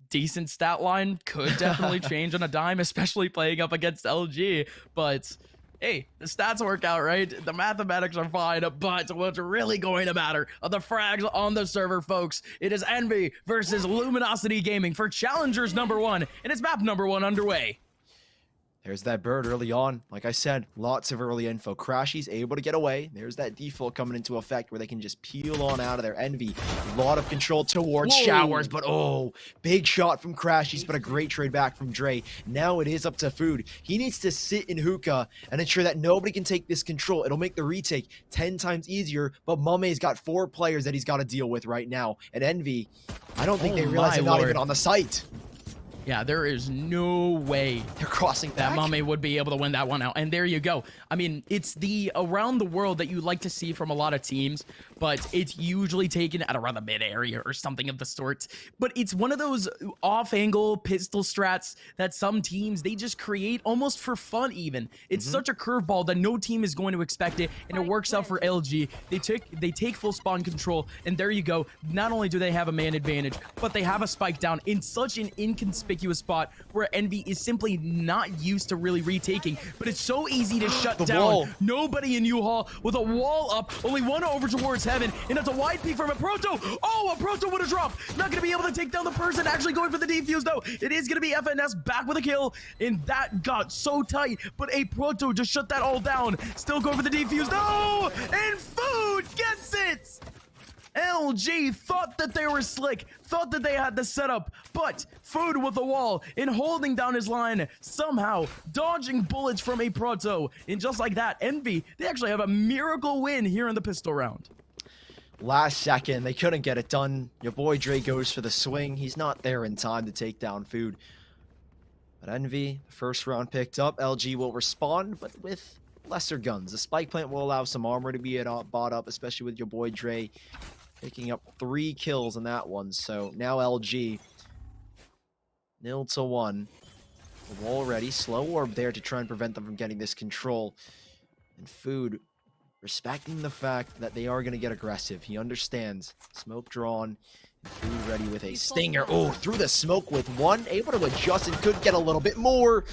Decent stat line could definitely change on a dime, especially playing up against LG. But hey, the stats work out, right? The mathematics are fine, but what's really going to matter are the frags on the server, folks. It is Envy versus Luminosity Gaming for Challengers #1, and it's map #1 underway. There's that bird early on. Like I said, lots of early info. Crashy's able to get away. There's that default coming into effect where they can just peel on out of there. Envy, a lot of control towards Showers, but oh, big shot from Crashy's, but a great trade back from Dre. Now it is up to Food. He needs to sit in hookah and ensure that nobody can take this control. It'll make the retake 10 times easier, but Mame's got 4 players that he's got to deal with right now. And Envy, I don't think they realize they're not even on the site. Yeah, there is no way they're crossing back. that Mame would be able to win that one out. And there you go. I mean, it's the around the world that you like to see from a lot of teams, but it's usually taken at around the mid area or something of the sort. But it's one of those off-angle pistol strats that some teams, they just create almost for fun even. It's such a curveball that no team is going to expect it, and it works out for LG. They take full spawn control, and there you go. Not only do they have a man advantage, but they have a spike down in such an inconspicuous spot where Envy is simply not used to really retaking, but it's so easy to shut down. Wall. Nobody in U-Haul with a wall up, only one over towards heaven, and it's a wide peek from a Proto. Oh, a Proto would have dropped. Not going to be able to take down the person actually going for the defuse, though. It is going to be FNS back with a kill, and that got so tight, but a Proto just shut that all down. Still going for the defuse. No! And Food gets it! LG thought that they were slick, thought that they had the setup, but Food with the wall and holding down his line, somehow dodging bullets from a Proto. And just like that, Envy, they actually have a miracle win here in the pistol round. Last second, they couldn't get it done. Your boy Dre goes for the swing. He's not there in time to take down Food. But Envy, first round picked up. LG will respond, but with lesser guns. The spike plant will allow some armor to be bought up, especially with your boy Dre picking up 3 kills in that one. So now LG 0-1. The wall ready. Slow orb there to try and prevent them from getting this control. And Food respecting the fact that they are going to get aggressive. He understands. Smoke drawn. And Food ready with a stinger. Oh, through the smoke with one. Able to adjust and could get a little bit more.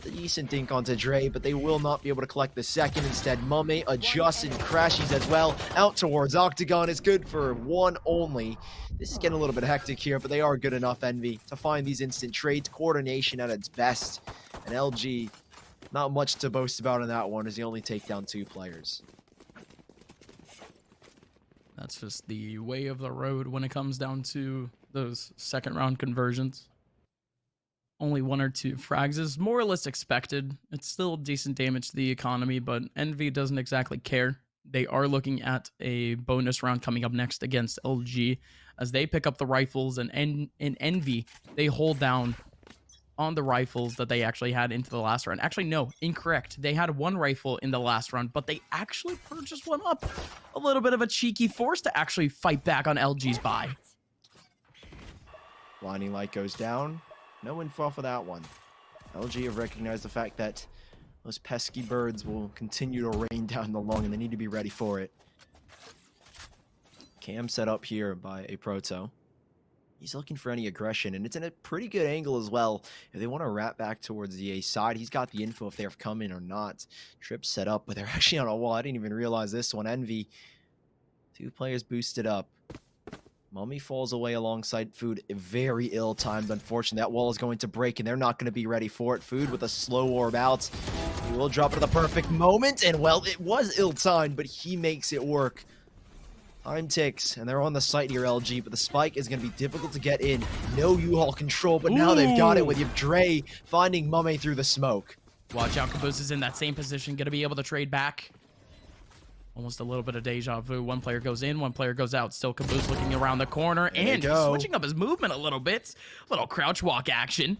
The decent dink onto Dre, but they will not be able to collect the second. Instead, Mame adjusts and crashes as well. Out towards Octagon. It's good for 1 only. This is getting a little bit hectic here, but they are good enough, Envy, to find these instant trades. Coordination at its best. And LG, not much to boast about in that one, as he only take down 2 players. That's just the way of the road when it comes down to those second round conversions. Only 1 or 2 frags is more or less expected. It's still decent damage to the economy, but Envy doesn't exactly care. They are looking at a bonus round coming up next against LG as they pick up the rifles, and in Envy, they hold down on the rifles that they actually had into the last round. Actually, no, incorrect. They had 1 rifle in the last round, but they actually purchased 1 up. A little bit of a cheeky force to actually fight back on LG's buy. Blinding light goes down. No info for that one. LG have recognized the fact that those pesky birds will continue to rain down the lung, and they need to be ready for it. Cam set up here by a Proto. He's looking for any aggression, and it's in a pretty good angle as well. If they want to wrap back towards the A side, he's got the info if they have come in or not. Trip set up, but they're actually on a wall. I didn't even realize this one. Envy, 2 players boosted up. Mummy falls away alongside Food. Very ill-timed, unfortunately. That wall is going to break, and they're not going to be ready for it. Food with a slow orb out. He will drop it at the perfect moment, and, well, it was ill-timed, but he makes it work. Time ticks, and they're on the site here, LG, but the spike is going to be difficult to get in. No U-Haul control, but now they've got it with Dre finding Mame through the smoke. Watch out, Caboose is in that same position, going to be able to trade back. Almost a little bit of deja vu. 1 player goes in, 1 player goes out. Still Caboose looking around the corner and switching up his movement a little bit. Little crouch walk action.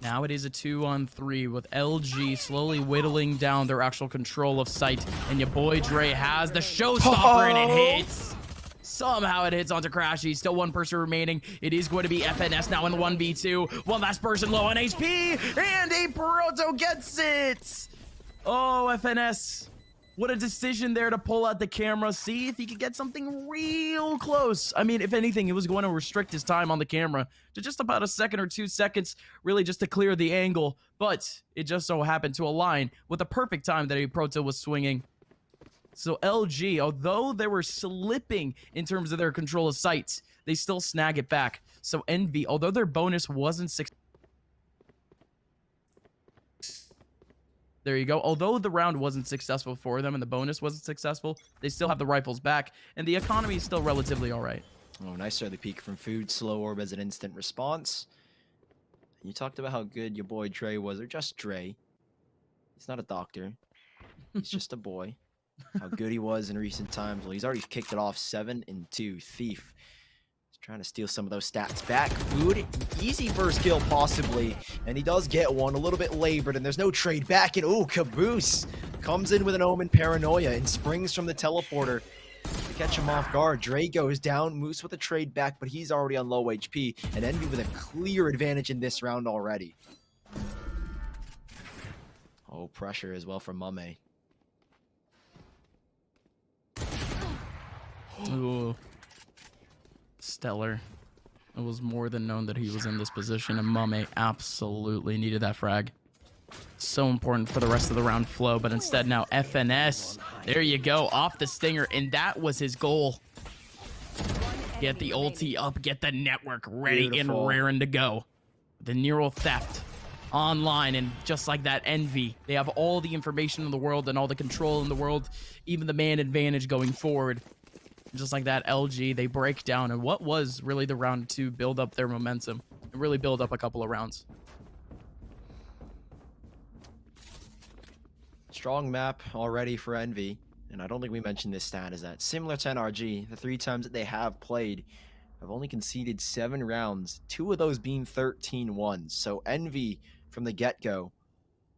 Now it is a 2-on-3 with LG slowly whittling down their actual control of site. And your boy Dre has the showstopper and it hits. Somehow it hits onto Crashy. Still 1 person remaining. It is going to be FNS now in the 1v2. 1 last person low on HP. And a Proto gets it. Oh, FNS. What a decision there to pull out the camera, see if he could get something real close. I mean, if anything, it was going to restrict his time on the camera to just about a second or 2 seconds, really just to clear the angle. But it just so happened to align with the perfect time that a Proto was swinging. So LG, although they were slipping in terms of their control of sights, they still snag it back. So Envy, although their bonus wasn't there you go. Although the round wasn't successful for them and the bonus wasn't successful, they still have the rifles back, and the economy is still relatively all right. Oh, nice early peek from Food. Slow orb as an instant response. You talked about how good your boy Dre was, or just Dre. He's not a doctor. He's just a boy. How good he was in recent times. Well, he's already kicked it off 7-2. Thief. Trying to steal some of those stats back. Food, easy first kill possibly, and he does get one, a little bit labored, and there's no trade back, and oh, Caboose comes in with an Omen Paranoia and springs from the teleporter to catch him off guard. Dre goes down, Moose with a trade back, but he's already on low HP, and Envy with a clear advantage in this round already. Oh, pressure as well from Mame. Ooh. Stellar. It was more than known that he was in this position, and Mame absolutely needed that frag. So important for the rest of the round flow, but instead now FNS. There you go, off the stinger, and that was his goal. Get the ulti up, get the network ready. Beautiful. And raring to go. The Neural Theft online, and just like that, Envy. They have all the information in the world and all the control in the world, even the man advantage going forward. Just like that, LG, they break down, and what was really the round to build up their momentum and really build up a couple of rounds. Strong map already for Envy, and I don't think we mentioned this stat, is that similar to NRG, the 3 times that they have played have only conceded 7 rounds, 2 of those being 13-1. So Envy from the get-go,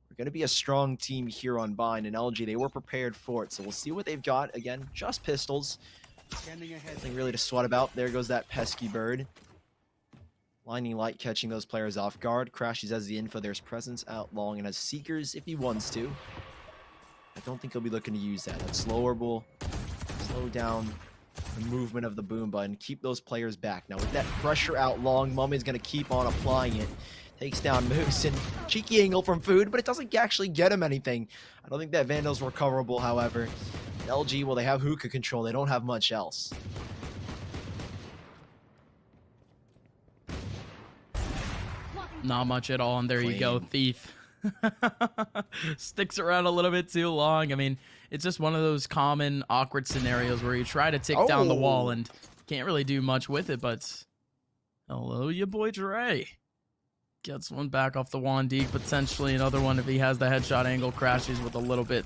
we're going to be a strong team here on Bind, and LG, they were prepared for it. So we'll see what they've got. Again, just pistols. Nothing really to sweat about. There goes that pesky bird. Lightning Light catching those players off guard. Crashes as the info. There's presence out long and has Seekers if he wants to. I don't think he'll be looking to use that. That slow orb will slow down the movement of the boom button. Keep those players back. Now with that pressure out long, Mummy's going to keep on applying it. Takes down Moose, and cheeky angle from Food, but it doesn't actually get him anything. I don't think that Vandal's recoverable, however. LG, well, they have hookah control. They don't have much else. Not much at all, and there you go, Thief. Sticks around a little bit too long. I mean, it's just one of those common awkward scenarios where you try to tick down the wall and can't really do much with it, but hello, your boy Dre. Gets one back off the Wandeek, potentially another one if he has the headshot angle, crashes with a little bit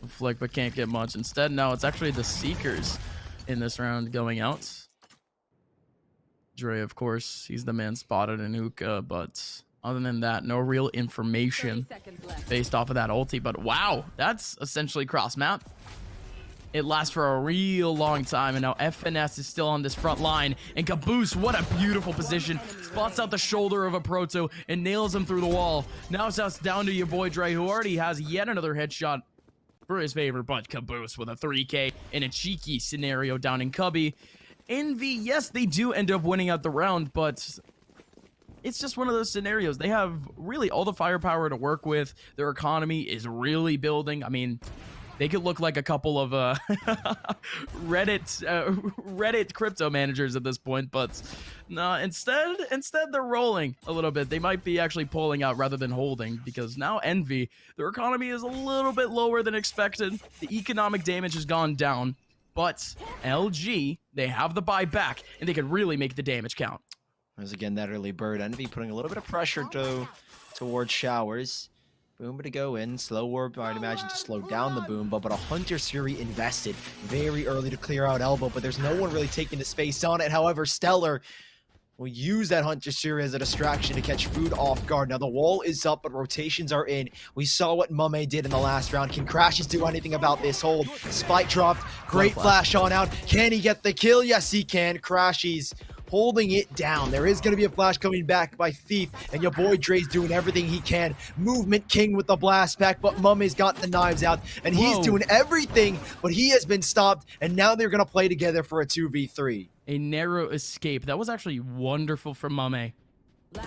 of flick, but can't get much. Instead, now it's actually the Seekers in this round going out. Dre, of course, he's the man spotted in hookah, but other than that, no real information based off of that ulti. But wow, that's essentially cross map. It lasts for a real long time, and now FNS is still on this front line, and Caboose, what a beautiful position, spots out the shoulder of a Proto and nails him through the wall. Now it's down to your boy Dre, who already has yet another headshot for his favor, but Caboose with a 3K in a cheeky scenario down in Cubby. Envy, yes, they do end up winning out the round, but it's just one of those scenarios. They have really all the firepower to work with. Their economy is really building. I mean, they could look like a couple of Reddit crypto managers at this point, but no, instead they're rolling a little bit. They might be actually pulling out rather than holding, because now Envy, their economy is a little bit lower than expected. The economic damage has gone down, but LG, they have the buy back, and they can really make the damage count. There's again that early bird. Envy putting a little bit of pressure towards Showers. Boomba to go in. Slow orb, I'd imagine, to slow down the Boomba, but a Hunter's Fury invested very early to clear out Elbow, but there's no one really taking the space on it. However, Stellar will use that Hunter's Fury as a distraction to catch Food off guard. Now the wall is up, but rotations are in. We saw what Mame did in the last round. Can Crashes do anything about this hold? Spike dropped. Great flash on out. Can he get the kill? Yes, he can. Crashes holding it down. There is going to be a flash coming back by Thief, and your boy Dre's doing everything he can. Movement king with the blast pack, but Mummy's got the knives out, and he's doing everything, but he has been stopped, and now they're going to play together for a 2v3. A narrow escape. That was actually wonderful from Mame.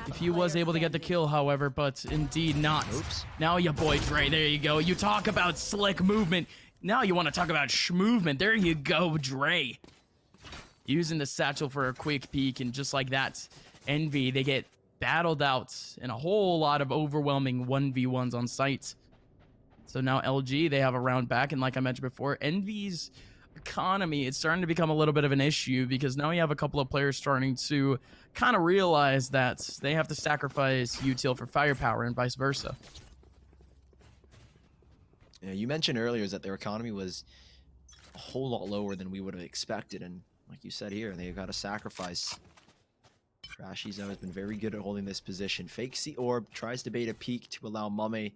If he was able to get the kill, however, but indeed not. Oops. Now your boy Dre, there you go. You talk about slick movement. Now you want to talk about movement. There you go, Dre. Using the satchel for a quick peek, and just like that, Envy, they get battled out in a whole lot of overwhelming 1v1s on site. So now LG, they have a round back, and like I mentioned before, Envy's economy, it's starting to become a little bit of an issue because now you have a couple of players starting to kind of realize that they have to sacrifice util for firepower and vice versa. Yeah, you mentioned earlier is that their economy was a whole lot lower than we would have expected, and like you said here, they've got to sacrifice. Trashy's has been very good at holding this position. Fakes the orb, tries to bait a peek to allow Mame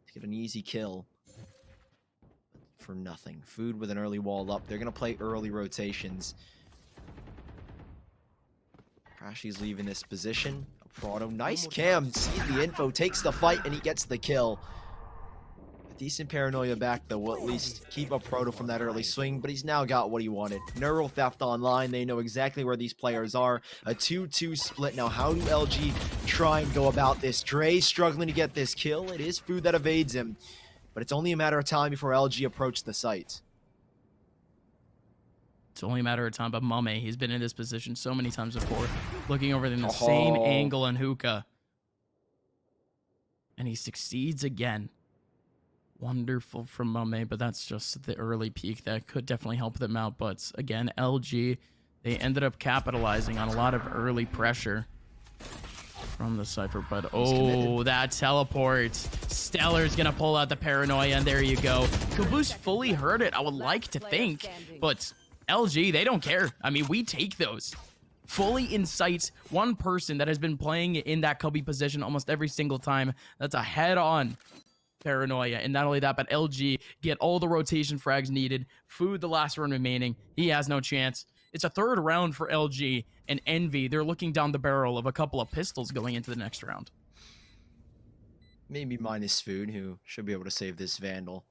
to get an easy kill. For nothing. Food with an early wall up. They're going to play early rotations. Trashy's leaving this position. Prado, nice cam. Sees the info, takes the fight, and he gets the kill. A decent paranoia back, though, will at least keep up Proto from that early swing, but he's now got what he wanted. Neural Theft online. They know exactly where these players are. A 2-2 split. Now, how do LG try and go about this? Dre struggling to get this kill. It is Food that evades him, but it's only a matter of time before LG approach the site. It's only a matter of time, but Mame, he's been in this position so many times before, looking over in the same angle on Hookah. And he succeeds again. Wonderful from Mame, but that's just the early peak that could definitely help them out. But again, LG, they ended up capitalizing on a lot of early pressure from the Cypher, but that teleport. Stellar's gonna pull out the paranoia, and there you go. Caboose fully heard it, I would like to think, but LG, they don't care. I mean, we take those. Fully in sight, one person that has been playing in that Cubby position almost every single time. That's a head-on paranoia, and not only that, but LG get all the rotation frags needed. Food, the last run remaining. He has no chance. It's a third round for LG, and Envy, they're looking down the barrel of a couple of pistols going into the next round. Maybe minus Food, who should be able to save this Vandal.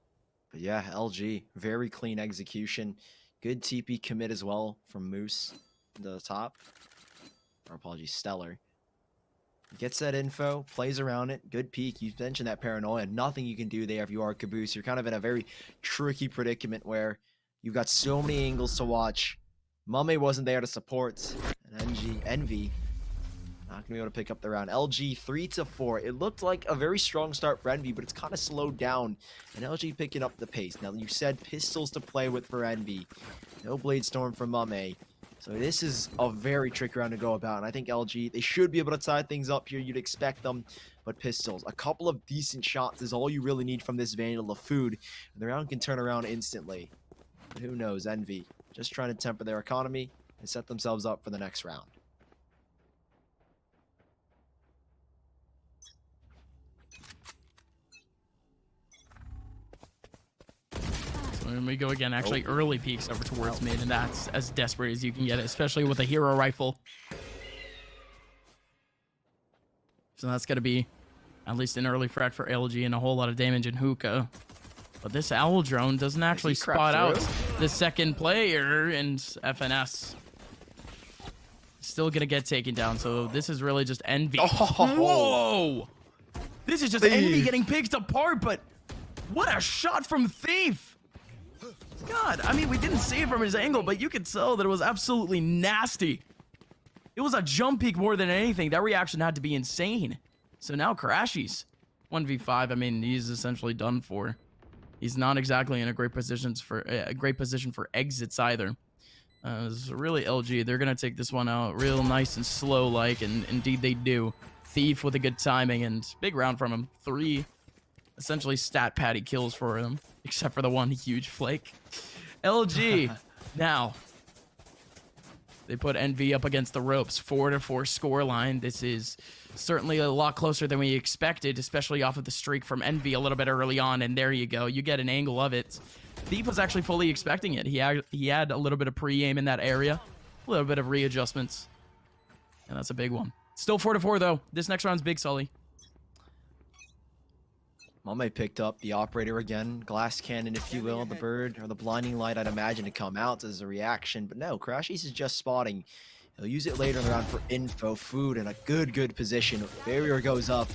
But yeah, LG, very clean execution. Good TP commit as well from Moose to the top. Or apologies, Stellar. Gets that info, plays around it, good peek. You mentioned that paranoia. Nothing you can do there if you are Caboose. You're kind of in a very tricky predicament where you've got so many angles to watch. Mame wasn't there to support, and Envy not gonna be able to pick up the round. LG 3-4. It looked like a very strong start for Envy, but it's kind of slowed down, and LG picking up the pace. Now you said pistols to play with for Envy, no Blade Storm for Mame, so this is a very tricky round to go about. And I think LG, they should be able to tie things up here. You'd expect them, but pistols, a couple of decent shots is all you really need from this Vandal of Food, and the round can turn around instantly. But who knows? Envy just trying to temper their economy and set themselves up for the next round. So when we go again, actually early peeks over towards mid, and that's as desperate as you can get, especially with a hero rifle. So that's going to be at least an early frag for LG and a whole lot of damage in Hookah. But this Owl Drone doesn't actually spot out the second player, and FNS still going to get taken down. So this is really just Envy. Whoa! This is just Envy getting picked apart, but what a shot from Thief! God, I mean, we didn't see it from his angle, but you could tell that it was absolutely nasty. It was a jump peek more than anything. That reaction had to be insane. So now Crashies 1v5. I mean, he's essentially done for. He's not exactly in a great position for exits either. So really, LG, they're gonna take this one out real nice and slow, like, and indeed they do. Thief with a good timing, and big round from him. 3 essentially stat patty kills for him, except for the one huge flake. LG now. They put Envy up against the ropes. 4-4 scoreline. This is certainly a lot closer than we expected, especially off of the streak from Envy a little bit early on. And there you go. You get an angle of it. Thief was actually fully expecting it. He had a little bit of pre-aim in that area. A little bit of readjustments. And that's a big one. Still 4-4 though. This next round's big, Sully. Mame picked up the operator again, glass cannon, if you will, the bird, or the blinding light, I'd imagine, to come out as a reaction. But no, Crashies is just spotting. He'll use it later in the round for info, food, and a good position. Barrier goes up.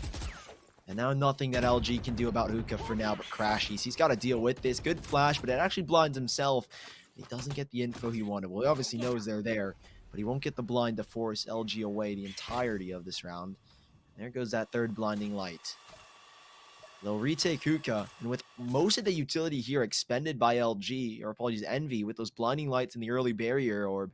And now nothing that LG can do about Hookah for now, but Crashies. He's got to deal with this. Good flash, but it actually blinds himself. He doesn't get the info he wanted. Well, he obviously knows they're there, but he won't get the blind to force LG away the entirety of this round. There goes that third blinding light. They'll retake Hookah, and with most of the utility here expended by LG, or apologies, Envy, with those blinding lights in the early barrier orb,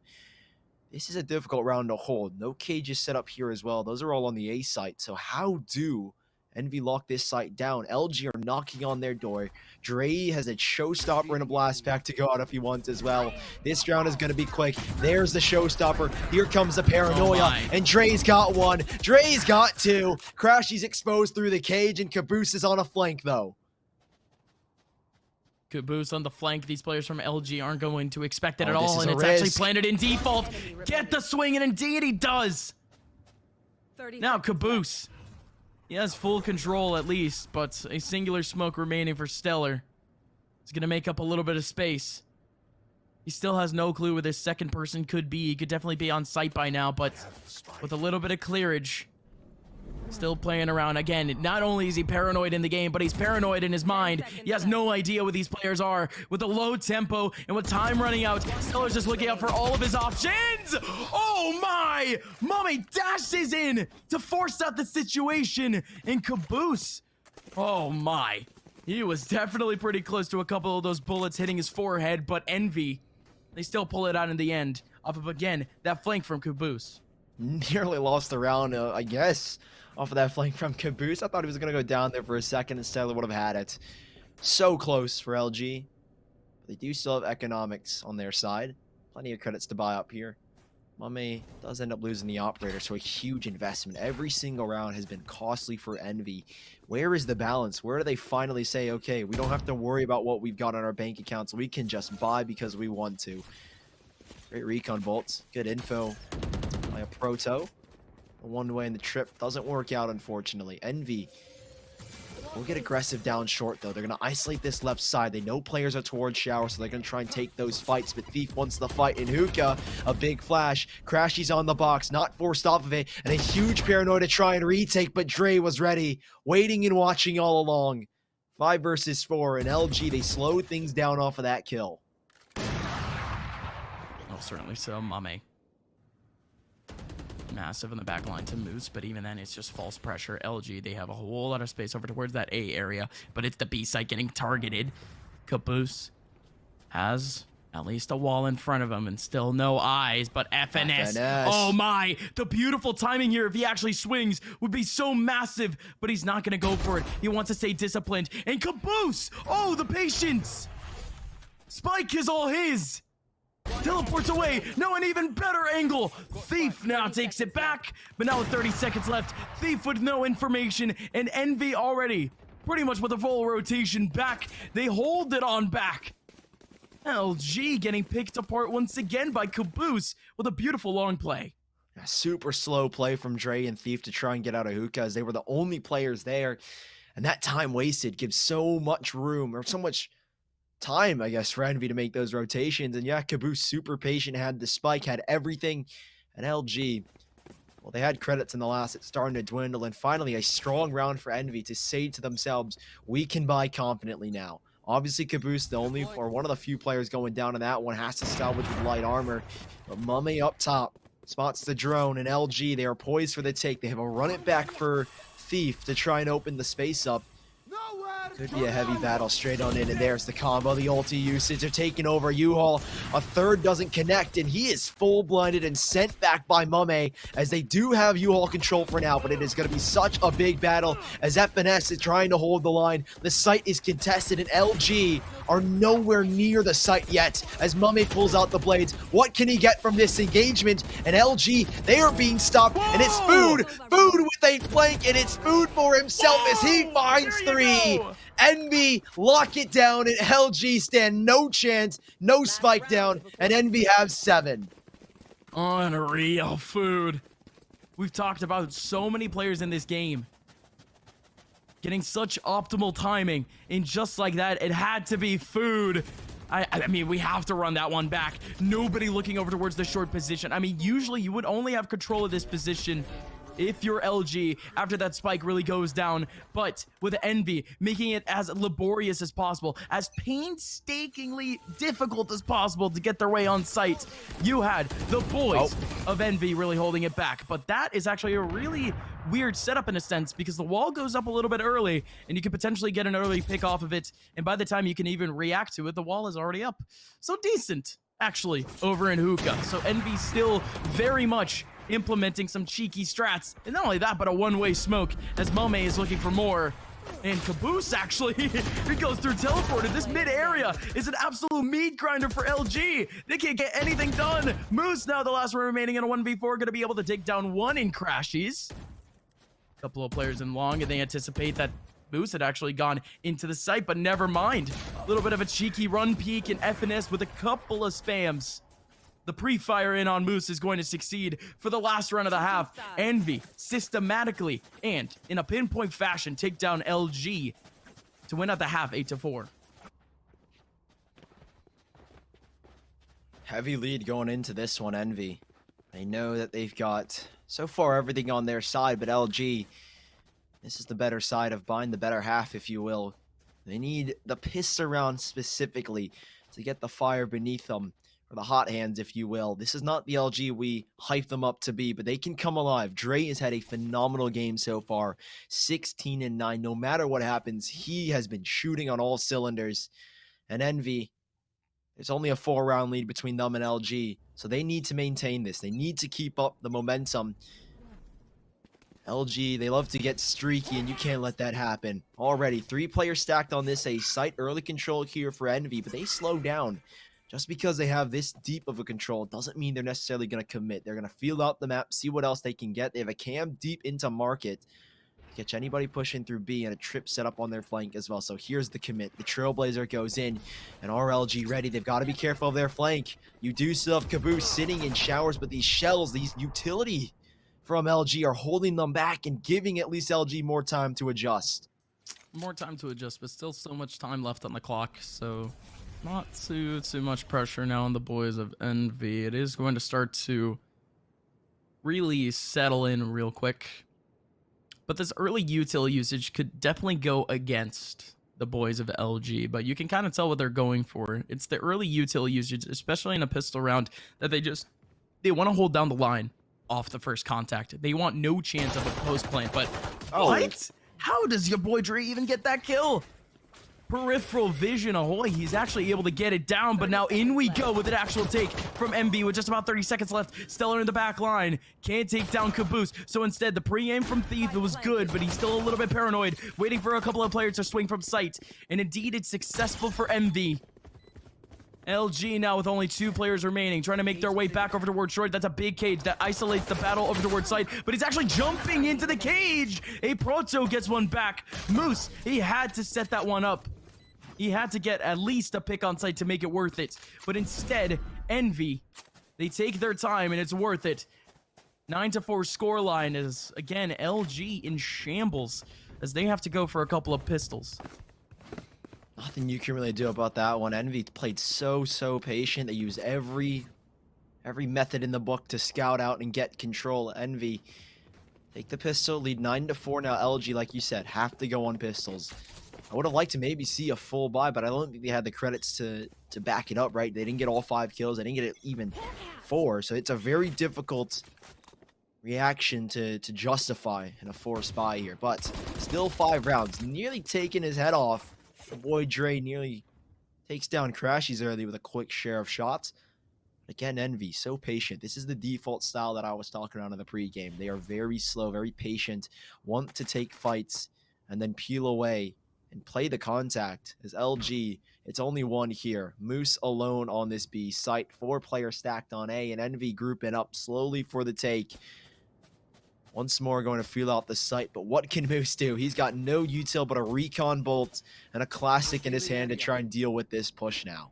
this is a difficult round to hold. No cages set up here as well. Those are all on the A site, so how do Envy lock this site down? LG are knocking on their door. Dre has a showstopper and a blast pack to go out if he wants as well. This round is going to be quick. There's the showstopper. Here comes the paranoia. And Dre's got one. Dre's got two. Crashy's exposed through the cage, and Caboose is on a flank, though. Caboose on the flank. These players from LG aren't going to expect it at this all, is and a it's risk. actually planted in default. Get the swing, and indeed he does. Now Caboose. He has full control at least, but a singular smoke remaining for Stellar. He's going to make up a little bit of space. He still has no clue where this second person could be. He could definitely be on site by now, but with a little bit of clearage, still playing around. Again, not only is he paranoid in the game, but he's paranoid in his mind. He has no idea what these players are. With the low tempo and with time running out, Stellar's just looking out for all of his options. Oh my! Mame dashes in to force out the situation. And Caboose, oh my. He was definitely pretty close to a couple of those bullets hitting his forehead, but Envy, they still pull it out in the end. Off of, again, that flank from Caboose. Nearly lost the round, I guess, off of that flank from Caboose. I thought he was going to go down there for a second and Stellar would have had it. So close for LG. They do still have economics on their side. Plenty of credits to buy up here. Mame does end up losing the operator, so a huge investment. Every single round has been costly for Envy. Where is the balance? Where do they finally say, okay, we don't have to worry about what we've got on our bank accounts. We can just buy because we want to. Great recon bolts. Good info by a Proto. One way in the trip doesn't work out, unfortunately. Envy will get aggressive down short, though. They're going to isolate this left side. They know players are towards shower, so they're going to try and take those fights. But Thief wants the fight in Hookah. A big flash. Crashy's on the box, not forced off of it. And a huge paranoia to try and retake, but Dre was ready, waiting and watching all along. 5 versus 4, and LG, they slowed things down off of that kill. Oh, certainly so, Mame. Massive in the back line to Moose, but even then it's just false pressure. LG, they have a whole lot of space over towards that A area, but it's the B site getting targeted. Caboose has at least a wall in front of him and still no eyes, but FNS. Oh my, the beautiful timing here if he actually swings would be so massive, but he's not gonna go for it. He wants to stay disciplined, and Caboose, oh, the patience. Spike is all his. Teleports away. No, an even better angle. Thief now takes it back, but now with 30 seconds left, Thief with no information, and Envy already pretty much with a full rotation back. They hold it on back. LG getting picked apart once again by Caboose with a beautiful long play. A super slow play from Dre and Thief to try and get out of Hookah, as they were the only players there. And that time wasted gives so much room, or so much time, I guess, for Envy to make those rotations. And yeah, Caboose super patient, had the spike, had everything. And LG, well, they had credits in the last. It's starting to dwindle. And finally, a strong round for Envy to say to themselves, we can buy confidently now. Obviously, Caboose, the only, or one of the few players going down in that one, has to salvage with light armor. But Mame up top spots the drone, and LG, they are poised for the take. They have a run it back for Thief to try and open the space up. Could be a heavy battle straight on in, and there's the combo, the ulti usage. They're taking over U-Haul. A third doesn't connect, and he is full blinded and sent back by Mame, as they do have U-Haul control for now, but it is going to be such a big battle as FNS is trying to hold the line. The site is contested, and LG are nowhere near the site yet as Mame pulls out the blades. What can he get from this engagement? And LG, they are being stopped. Whoa! And it's Food with a flank, and it's Food for himself. Whoa! As he finds 3. Envy lock it down, and LG stand no chance, no spike down, and Envy have 7. Unreal. Food. We've talked about so many players in this game getting such optimal timing, and just like that, it had to be food. I mean, we have to run that one back. Nobody looking over towards the short position. I mean, usually you would only have control of this position if you're LG after that spike really goes down, but with Envy making it as laborious as possible, as painstakingly difficult as possible to get their way on site, you had the boys of Envy really holding it back. But that is actually a really weird setup in a sense, because the wall goes up a little bit early and you could potentially get an early pick off of it, and by the time you can even react to it, the wall is already up. So decent actually over in Hookah. So Envy still very much implementing some cheeky strats, and not only that, but a one-way smoke as Mome is looking for more. And Caboose actually he goes through teleported. This mid area is an absolute meat grinder for LG. They can't get anything done. Moose now the last one remaining in a 1v4, going to be able to take down one in Crashies. A couple of players in long, and they anticipate that Moose had actually gone into the site, but never mind. A little bit of a cheeky run peek and FNS with a couple of spams. The pre-fire in on Moose is going to succeed for the last run of the half. Envy systematically and in a pinpoint fashion take down LG to win at the half 8-4. Heavy lead going into this one, Envy. They know that they've got so far everything on their side, but LG, this is the better side of buying the better half, if you will. They need the piss around specifically to get the fire beneath them. The hot hands, if you will. This is not the LG we hype them up to be, but they can come alive. Dre has had a phenomenal game so far, 16-9. No matter what happens, he has been shooting on all cylinders. And Envy, there's only a 4-round lead between them and LG, so they need to maintain this. They need to keep up the momentum. LG, they love to get streaky, and you can't let that happen. Already, 3 players stacked on this A site. Early control here for Envy, but they slow down. Just because they have this deep of a control doesn't mean they're necessarily going to commit. They're going to feel out the map, see what else they can get. They have a cam deep into market. Catch anybody pushing through B, and a trip set up on their flank as well. So here's the commit. The Trailblazer goes in, and RLG ready. They've got to be careful of their flank. You do still have Caboose sitting in showers, but these shells, these utility from LG are holding them back and giving at least LG more time to adjust. More time to adjust, but still so much time left on the clock, so not too much pressure now on the boys of Envy. It is going to start to really settle in real quick. But this early util usage could definitely go against the boys of LG, but you can kind of tell what they're going for. It's the early util usage, especially in a pistol round, that they want to hold down the line off the first contact. They want no chance of a post plant, but what? How does your boy Dre even get that kill? Peripheral vision, ahoy, he's actually able to get it down, but now in we go with an actual take from MB with just about 30 seconds left. Stellar in the back line, can't take down Caboose, so instead the pre-aim from Thief, it was good, but he's still a little bit paranoid, waiting for a couple of players to swing from sight, and indeed it's successful for MB. LG now with only 2 players remaining, trying to make their way back over towards short. That's a big cage that isolates the battle over towards site, but he's actually jumping into the cage. A Proto gets one back. Moose, he had to set that one up. He had to get at least a pick on site to make it worth it. But instead, Envy, they take their time and it's worth it. 9-4 scoreline is, again, LG in shambles as they have to go for a couple of pistols. Nothing you can really do about that one. Envy played so patient. They used every method in the book to scout out and get control. Envy take the pistol, lead 9-4 now. LG, like you said, have to go on pistols. I would have liked to maybe see a full buy, but I don't think they had the credits to back it up, right? They didn't get all 5 kills. They didn't get even 4, so it's a very difficult reaction to justify in a forced buy here. But still 5 rounds, nearly taking his head off. The boy Dre nearly takes down Crashies early with a quick share of shots. Again, Envy, so patient. This is the default style that I was talking about in the pregame. They are very slow, very patient, want to take fights, and then peel away and play the contact. As LG, it's only 1 here. Moose alone on this B site. 4 players stacked on A, and Envy grouping up slowly for the take. Once more going to feel out the site, but what can Moose do? He's got no util but a recon bolt and a classic in his hand to try and deal with this push now.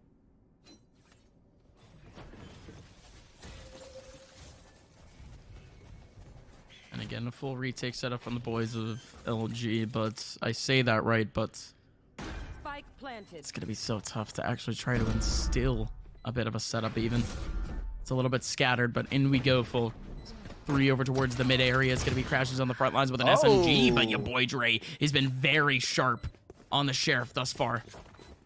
And again, a full retake setup from the boys of LG, but I say that right, but Spike planted. it's going to be so tough to actually try to instill a bit of a setup even. It's a little bit scattered, but in we go, full 3 over towards the mid area. It's going to be Crashes on the front lines with an SMG, but your boy Dre has been very sharp on the Sheriff thus far.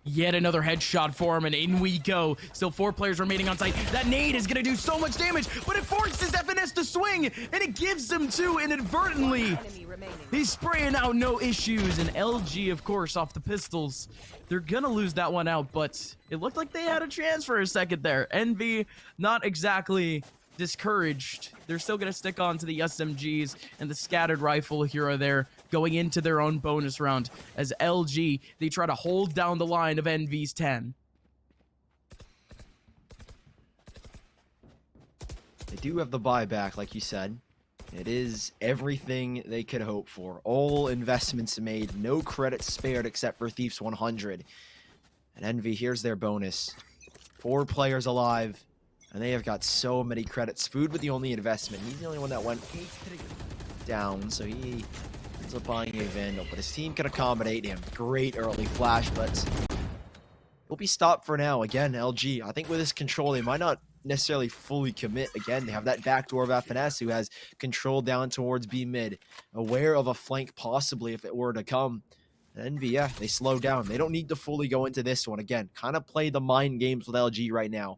Yet another headshot for him, and in we go. Still 4 players remaining on site. That nade is going to do so much damage, but it forces FNS to swing, and it gives them 2 inadvertently. Enemy remaining. He's spraying out no issues, and LG, of course, off the pistols. They're going to lose that one out, but it looked like they had a chance for a second there. Envy, not exactly discouraged. They're still going to stick on to the SMGs and the scattered rifle here or there going into their own bonus round as LG, they try to hold down the line of Envy's 10. They do have the buyback, like you said. It is everything they could hope for. All investments made, no credits spared except for Thieves 100. And Envy, here's their bonus. 4 players alive. And they have got so many credits. Food with the only investment. He's the only one that went down, so he ends up buying a Vandal. But his team can accommodate him. Great early flash, but he'll be stopped for now. Again, LG, I think with this control, they might not necessarily fully commit. Again, they have that backdoor of FNS who has control down towards B mid. Aware of a flank possibly if it were to come. Envy, yeah, they slow down. They don't need to fully go into this one. Again, kind of play the mind games with LG right now.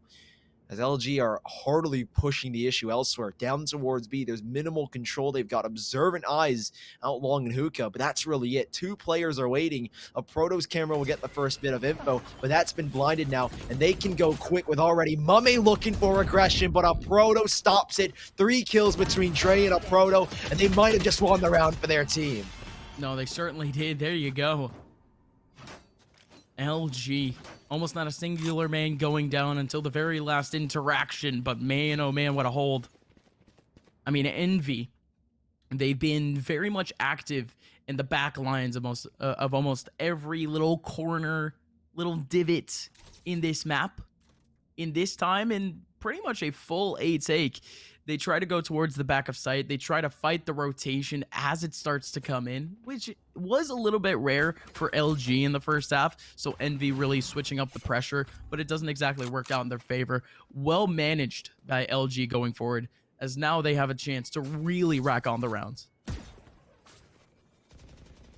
As LG are heartily pushing the issue elsewhere. Down towards B, there's minimal control. They've got observant eyes out long in hookah, but that's really it. 2 players are waiting. A Proto's camera will get the first bit of info, but that's been blinded now, and they can go quick with already Mummy looking for aggression, but a Proto stops it. 3 kills between Dre and a Proto, and they might have just won the round for their team. No, they certainly did. There you go. LG. Almost not a singular man going down until the very last interaction, but man, oh man, what a hold. I mean, Envy, they've been very much active in the back lines of almost every little corner, little divot in this map, in this time, and pretty much a full A take. They try to go towards the back of site. They try to fight the rotation as it starts to come in, which was a little bit rare for LG in the first half. So Envy really switching up the pressure, but it doesn't exactly work out in their favor. Well managed by LG going forward, as now they have a chance to really rack on the rounds.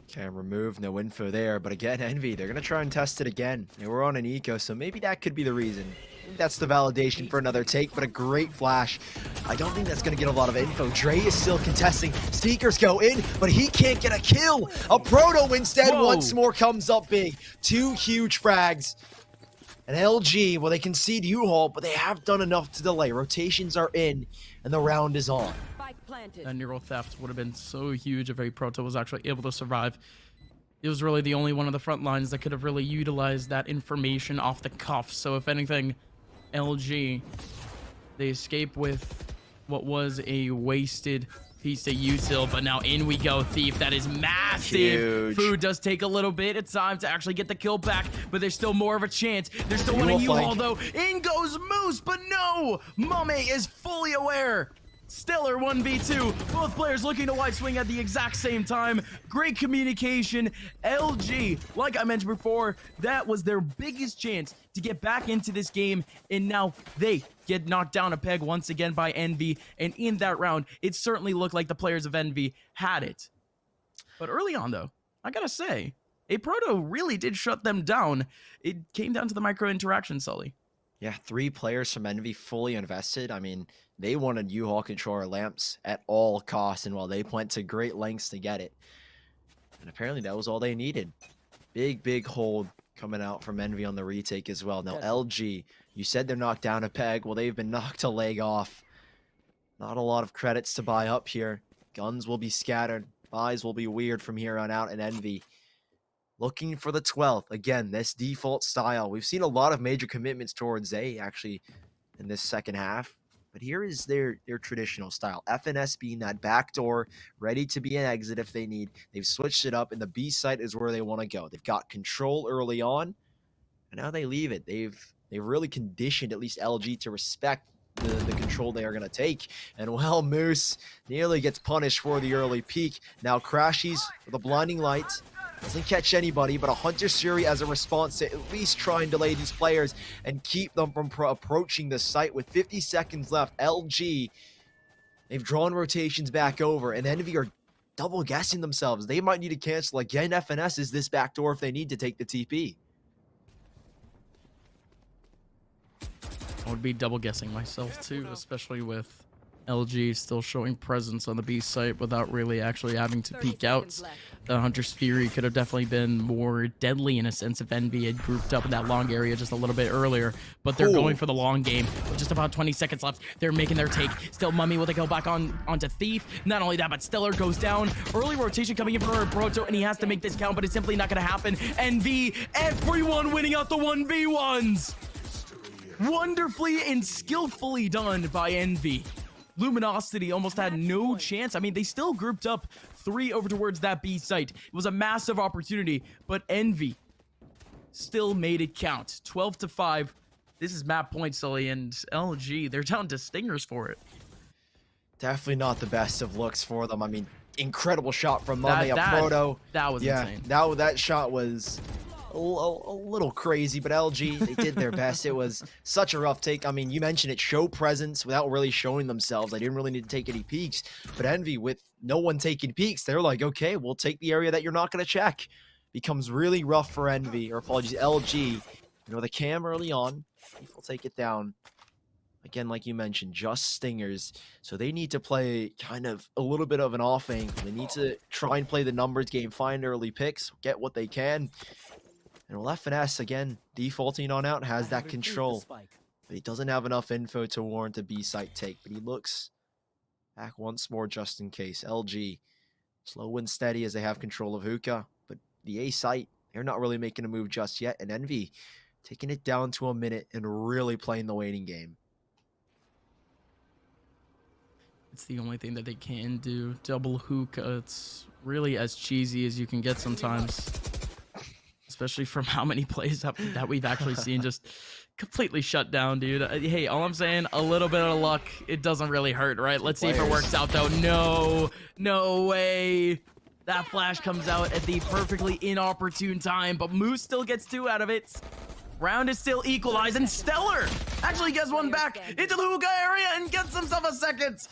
Can remove, no info there, but again, Envy, they're going to try and test it again. They were on an eco, so maybe that could be the reason. That's the validation for another take, but a great flash. I don't think that's going to get a lot of info. Dre is still contesting. Seekers go in, but he can't get a kill. A Proto instead once more comes up big. 2 huge frags. And LG, well, they concede U-Haul, but they have done enough to delay. Rotations are in, and the round is on. A neural theft would have been so huge if a Proto was actually able to survive. It was really the only one of the front lines that could have really utilized that information off the cuff. So if anything, LG, they escape with what was a wasted piece of util, but now in we go. Thief, that is massive. Huge. Food does take a little bit of time to actually get the kill back, but there's still more of a chance. There's still one in U-Haul though. In goes Moose, but no! Mummy is fully aware. Stellar 1v2. Both players looking to wide swing at the exact same time. Great communication. LG, like I mentioned before, that was their biggest chance to get back into this game, and now they get knocked down a peg once again by Envy. And in that round, it certainly looked like the players of Envy had it. But early on, though, I gotta say, a Proto really did shut them down. It came down to the micro interaction, Sully. Yeah, 3 players from Envy fully invested. I mean, they wanted U-Haul controller lamps at all costs, and while they went to great lengths to get it. And apparently that was all they needed. Big hold coming out from Envy on the retake as well. Now, LG, you said they're knocked down a peg. Well, they've been knocked a leg off. Not a lot of credits to buy up here. Guns will be scattered. Buys will be weird from here on out, and Envy looking for the 12th. Again, this default style. We've seen a lot of major commitments towards A, actually, in this second half. But here is their traditional style. FNS being that backdoor, ready to be an exit if they need. They've switched it up, and the B site is where they want to go. They've got control early on, and now they leave it. They've really conditioned at least LG to respect the control they are going to take. And well, Moose nearly gets punished for the early peek. Now Crashies with a blinding light. Doesn't catch anybody, but a Hunter's Fury as a response to at least try and delay these players and keep them from approaching the site with 50 seconds left. LG, they've drawn rotations back over, and Envy are double guessing themselves. They might need to cancel again. FNS is this backdoor if they need to take the TP. I would be double guessing myself too, especially with LG still showing presence on the B site without really actually having to peek out. The Hunter's Fury could have definitely been more deadly in a sense if Envy had grouped up in that long area just a little bit earlier, but they're going for the long game with just about 20 seconds left. They're making their take. Still Mummy with a kill back onto Thief. Not only that, but Stellar goes down. Early rotation coming in for Proto, and he has to make this count, but it's simply not going to happen. Envy, everyone winning out the 1v1s. Wonderfully and skillfully done by Envy. Luminosity almost had no chance. I mean, they still grouped up 3 over towards that B site. It was a massive opportunity, but Envy still made it count. 12-5. This is map point, Sully, and LG, they're down to Stingers for it. Definitely not the best of looks for them. I mean, incredible shot from Mummy, a Proto. That was insane. That shot was a little crazy, but LG, they did their best. It was such a rough take. I mean, you mentioned it, show presence without really showing themselves. They didn't really need to take any peeks, but Envy, with no one taking peeks, they're like, okay, we'll take the area that you're not going to check. Becomes really rough for Envy, or apologies, LG. You know, the cam early on, will take it down. Again, like you mentioned, just Stingers. So they need to play kind of a little bit of an off angle. They need to try and play the numbers game, find early picks, get what they can. And well, FNS, again, defaulting on out, has that control. But he doesn't have enough info to warrant a B site take. But he looks back once more just in case. LG, slow and steady as they have control of Hookah. But the A site, they're not really making a move just yet. And Envy taking it down to a minute and really playing the waiting game. It's the only thing that they can do. Double Hookah, it's really as cheesy as you can get sometimes. Especially from how many plays that we've actually seen just completely shut down, dude. Hey, all I'm saying, a little bit of luck, it doesn't really hurt, right? Let's see if it works out, though. No way. That flash comes out at the perfectly inopportune time, but Moose still gets 2 out of it. Round is still equalized, and Stellar actually gets one back into the hookah area and gets himself a second.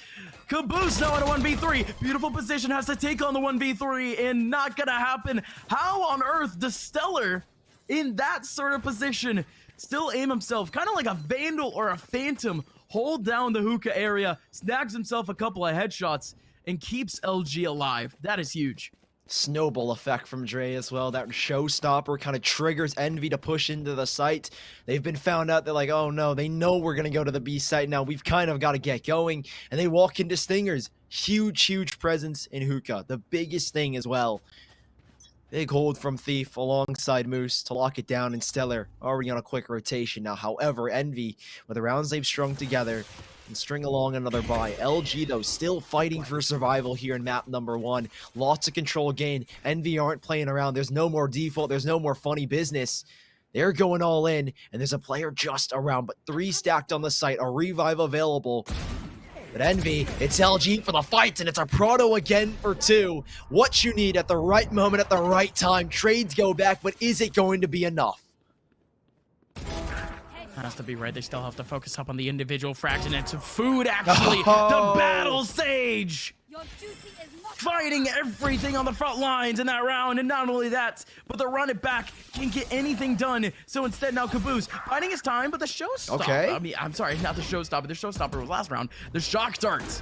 Caboose now at a 1v3. Beautiful position, has to take on the 1v3, and not gonna happen. How on earth does Stellar, in that sort of position, still aim himself, kind of like a Vandal or a Phantom, hold down the hookah area, snags himself a couple of headshots, and keeps LG alive? That is huge. Snowball effect from Dre as well. That showstopper kind of triggers Envy to push into the site. They've been found out. They're like, oh no, they know we're going to go to the B site now. We've kind of got to get going. And they walk into Stingers. Huge presence in Hookah. The biggest thing as well. Big hold from Thief alongside Moose to lock it down, and Stellar already on a quick rotation now. However, Envy, with the rounds they've strung together, and string along another buy. LG, though, still fighting for survival here in map number 1. Lots of control gain. Envy aren't playing around. There's no more default. There's no more funny business. They're going all in, and there's a player just around, but 3 stacked on the site. A revive available. But Envy, it's LG for the fight, and it's a Proto again for 2. What you need at the right moment, at the right time. Trades go back, but is it going to be enough? Has to be right. They still have to focus up on the individual frags, and it's food, actually. The battle stage! Fighting everything on the front lines in that round, and not only that, but the run it back can't get anything done. So instead, now Caboose biding his time, but the showstopper. Okay. I mean, I'm sorry, not the showstopper. The showstopper was last round. The shock darts.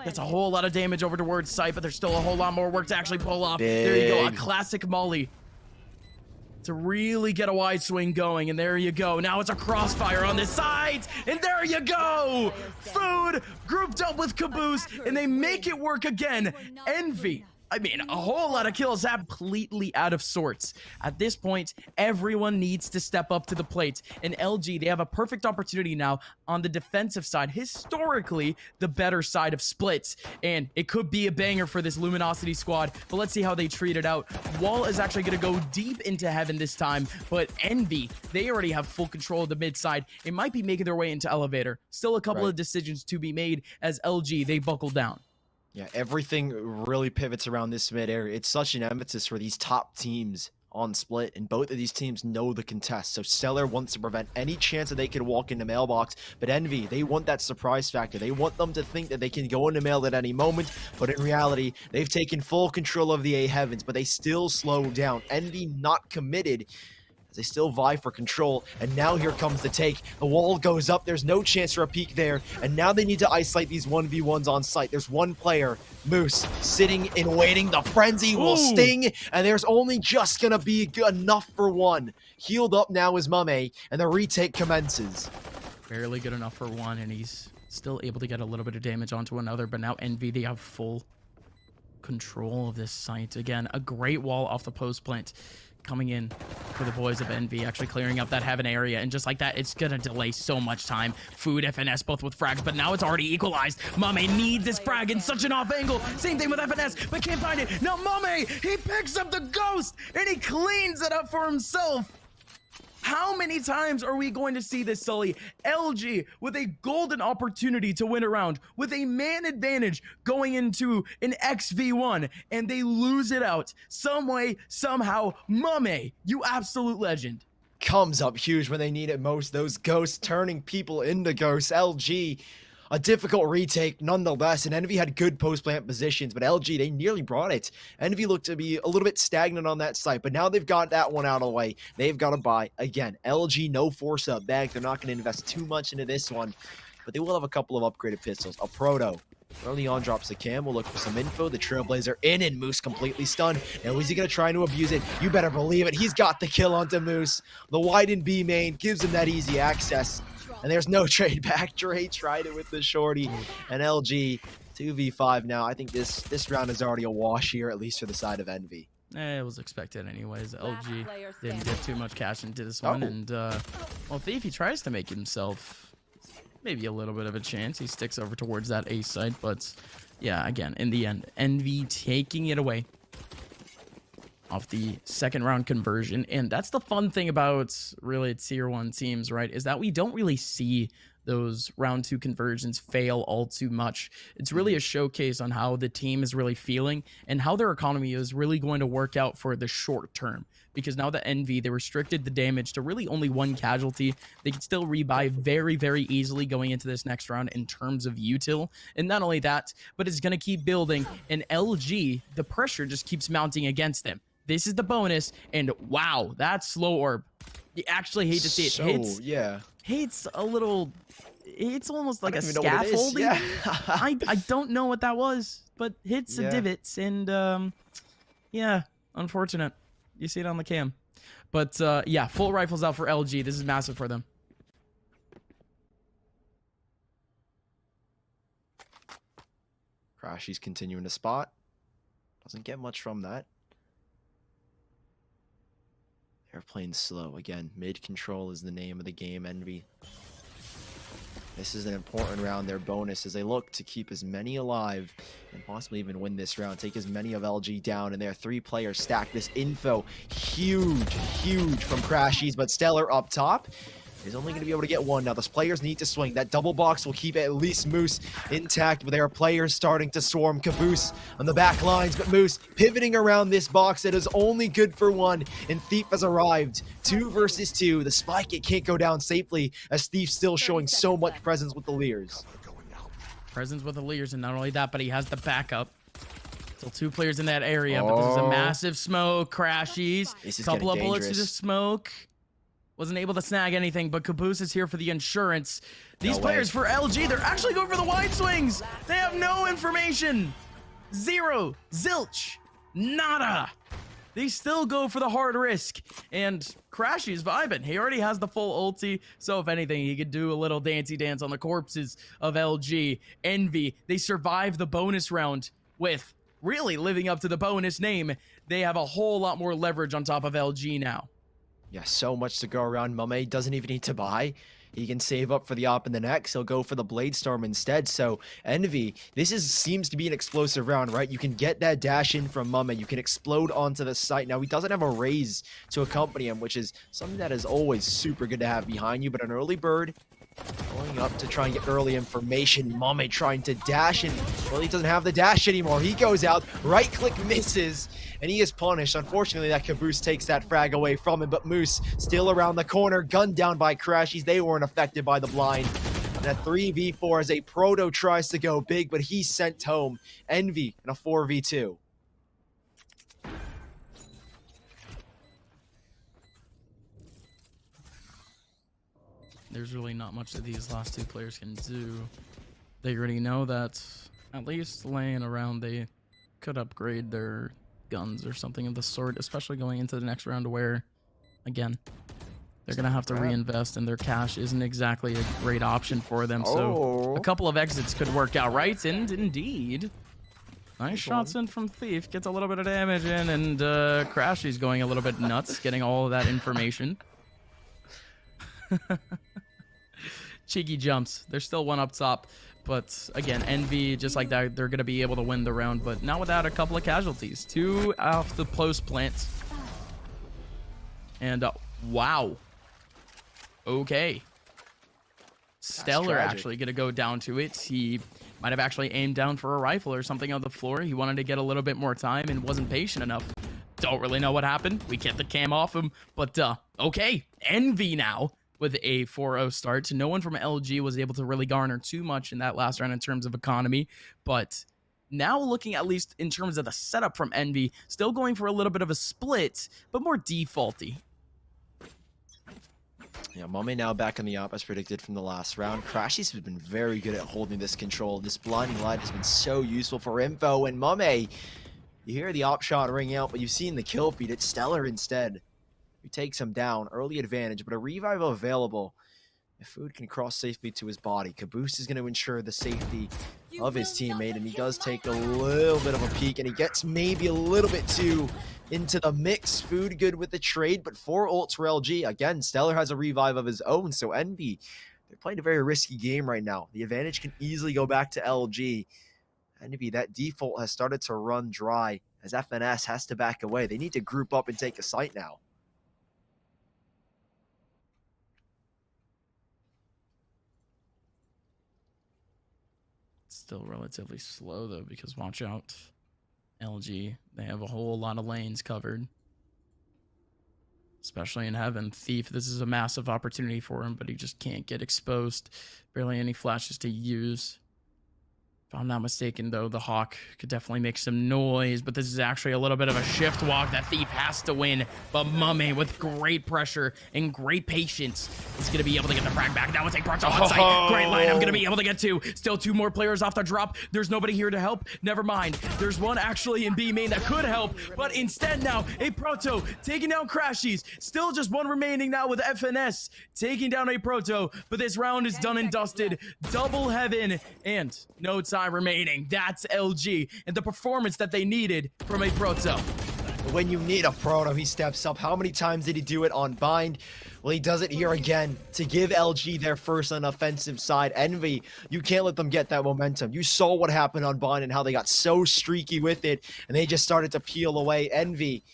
That's a whole lot of damage over towards site, but there's still a whole lot more work to actually pull off. There you go, a classic Molly to really get a wide swing going, and there you go. Now it's a crossfire on the sides, and there you go. Food grouped up with Caboose, and they make it work again. Envy I mean, a whole lot of kills, completely out of sorts. At this point, everyone needs to step up to the plate. And LG, they have a perfect opportunity now on the defensive side, historically the better side of splits. And it could be a banger for this Luminosity squad, but let's see how they treat it out. Wall is actually going to go deep into heaven this time, but Envy, they already have full control of the mid side. It might be making their way into elevator. Still a couple of decisions to be made as LG, they buckle down. Yeah, everything really pivots around this mid area. It's such an emphasis for these top teams on split, and both of these teams know the contest. So Stellar wants to prevent any chance that they could walk into mailbox, but Envy, they want that surprise factor. They want them to think that they can go into mail at any moment, but in reality, they've taken full control of the A heavens, but they still slow down. Envy not committed. They still vie for control, and now here comes the take. The wall goes up, there's no chance for a peek there, and now they need to isolate these 1v1s on site. There's one player, Moose, sitting and waiting. The frenzy will sting, and there's only just gonna be enough for one. Healed up now is Mame, and the retake commences. Barely good enough for one, and he's still able to get a little bit of damage onto another, but now Envy, they have full control of this site. Again, a great wall off the post plant coming in for the boys of Envy, actually clearing up that heaven area, and just like that, it's gonna delay so much time. Food, FNS, both with frags, but now it's already equalized. Mame needs this frag in such an off angle. Same thing with FNS, but can't find it. Now Mame, he picks up the ghost, and he cleans it up for himself. How many times are we going to see this, Sully? LG with a golden opportunity to win a round, with a man advantage going into an XV1, and they lose it out. Some way, somehow. Mame, you absolute legend. Comes up huge when they need it most. Those ghosts turning people into ghosts. LG, a difficult retake nonetheless, and Envy had good post-plant positions, but LG, they nearly brought it. Envy looked to be a little bit stagnant on that site, but now they've got that one out of the way. They've got to buy. Again, LG, no force up back. They're not going to invest too much into this one, but they will have a couple of upgraded pistols. A Proto. Early on drops the cam. We'll look for some info. The Trailblazer in, and Moose completely stunned. Now, is he going to try to abuse it? You better believe it. He's got the kill onto Moose. The wide and B main gives him that easy access. And there's no trade back. Dre tried it with the shorty, and LG 2v5 now. I think this round is already a wash here, at least for the side of Envy. It was expected anyways. LG didn't get too much cash into this one, and well, Thief, he tries to make himself maybe a little bit of a chance. He sticks over towards that A side, but yeah, again, in the end, Envy taking it away off the second round conversion. And that's the fun thing about really tier 1 teams, right, is that we don't really see those round 2 conversions fail all too much. It's really a showcase on how the team is really feeling and how their economy is really going to work out for the short term. Because now the Envy, they restricted the damage to really only one casualty. They can still rebuy very, very easily going into this next round in terms of util. And not only that, but it's going to keep building. And LG, the pressure just keeps mounting against them. This is the bonus, and wow, that slow orb. You actually hate to see it. Hits a little. It's almost like a scaffolding. Yeah. I don't know what that was, but hits the divots, and yeah, unfortunate. You see it on the cam, but yeah, full rifles out for LG. This is massive for them. Crashy's continuing to spot. Doesn't get much from that. They're playing slow. Again, mid control is the name of the game, Envy. This is an important round. Their bonus as they look to keep as many alive and possibly even win this round. Take as many of LG down, and their 3 players stack this info. Huge, huge from Crashies, but Stellar up top is only going to be able to get one. Now, the players need to swing. That double box will keep at least Moose intact, but there are players starting to swarm. Caboose on the back lines, but Moose pivoting around this box that is only good for one, and Thief has arrived. 2 versus 2. The spike, it can't go down safely, as Thief still showing so much presence with the Leers. Presence with the Leers, and not only that, but he has the backup. Still 2 players in that area, but this is a massive smoke. Crashies. This is couple of getting bullets to the dangerous. smoke. Wasn't able to snag anything, but Caboose is here for the insurance. These players for LG, they're actually going for the wide swings. They have no information. Zero. Zilch. Nada. They still go for the hard risk. And Crashy's vibing. He already has the full ulti, so if anything, he could do a little dancey dance on the corpses of LG. Envy, they survive the bonus round with really living up to the bonus name, they have a whole lot more leverage on top of LG now. Yeah, so much to go around. Mame doesn't even need to buy. He can save up for the op in the next. He'll go for the Blade Storm instead. So Envy, seems to be an explosive round, right? You can get that dash in from Mame. You can explode onto the site. Now, he doesn't have a raise to accompany him, which is something that is always super good to have behind you. But an early bird going up to try and get early information. Mame trying to dash, and well, he doesn't have the dash anymore. He goes out, right click misses, and he is punished. Unfortunately, that Caboose takes that frag away from him, but Moose still around the corner, gunned down by Crashies. They weren't affected by the blind. And a 3v4 as a Proto tries to go big, but he's sent home. Envy in a 4v2. There's really not much that these last two players can do. They already know that at least laying around, they could upgrade their guns or something of the sort, especially going into the next round where, again, they're going to have to reinvest and their cash isn't exactly a great option for them. So a couple of exits could work out, right? And indeed, nice shots in from Thief. Gets a little bit of damage in, and Crashy's going a little bit nuts, getting all of that information. Cheeky jumps. There's still one up top, but again, Envy, just like that, they're going to be able to win the round, but not without a couple of casualties. 2 off the post plant. And wow. Okay. Stellar actually going to go down to it. He might have actually aimed down for a rifle or something on the floor. He wanted to get a little bit more time and wasn't patient enough. Don't really know what happened. We get the cam off him, but okay. Envy now with a 4-0 start. No one from LG was able to really garner too much in that last round in terms of economy, but now looking at least in terms of the setup from Envy, still going for a little bit of a split, but more defaulty. Yeah, Mame now back on the op as predicted from the last round. Crashies has been very good at holding this control. This blinding light has been so useful for info, and Mame, you hear the op shot ring out, but you've seen the kill feed. It's Stellar instead, who takes him down. Early advantage, but a revive available. If Food can cross safely to his body, Caboose is going to ensure the safety of his teammate, and he does take a little bit of a peek, and he gets maybe a little bit too into the mix. Food good with the trade, but 4 ults for LG. Again, Stellar has a revive of his own, so Envy, they're playing a very risky game right now. The advantage can easily go back to LG. Envy, that default has started to run dry as FNS has to back away. They need to group up and take a site now. Still relatively slow though, because watch out, LG, they have a whole lot of lanes covered, especially in Heaven. Thief, this is a massive opportunity for him, but he just can't get exposed. Barely any flashes to use. If I'm not mistaken, though, the Hawk could definitely make some noise, but this is actually a little bit of a shift walk that Thief has to win. But Mame, with great pressure and great patience, is going to be able to get the frag back. Now we'll take Proto on site. Great line I'm going to be able to get to. Still 2 more players off the drop. There's nobody here to help. Never mind. There's one actually in B main that could help, but instead now, a Proto taking down Crashies. Still just 1 remaining now with FNS taking down a Proto, but this round is done and dusted. Double Heaven and no time remaining. That's LG and the performance that they needed from a Proto. When you need a Proto, he steps up. How many times did he do it on Bind? Well, he does it here again to give LG their first on offensive side. Envy, you can't let them get that momentum. You saw what happened on Bind and how they got so streaky with it, and they just started to peel away. Envy,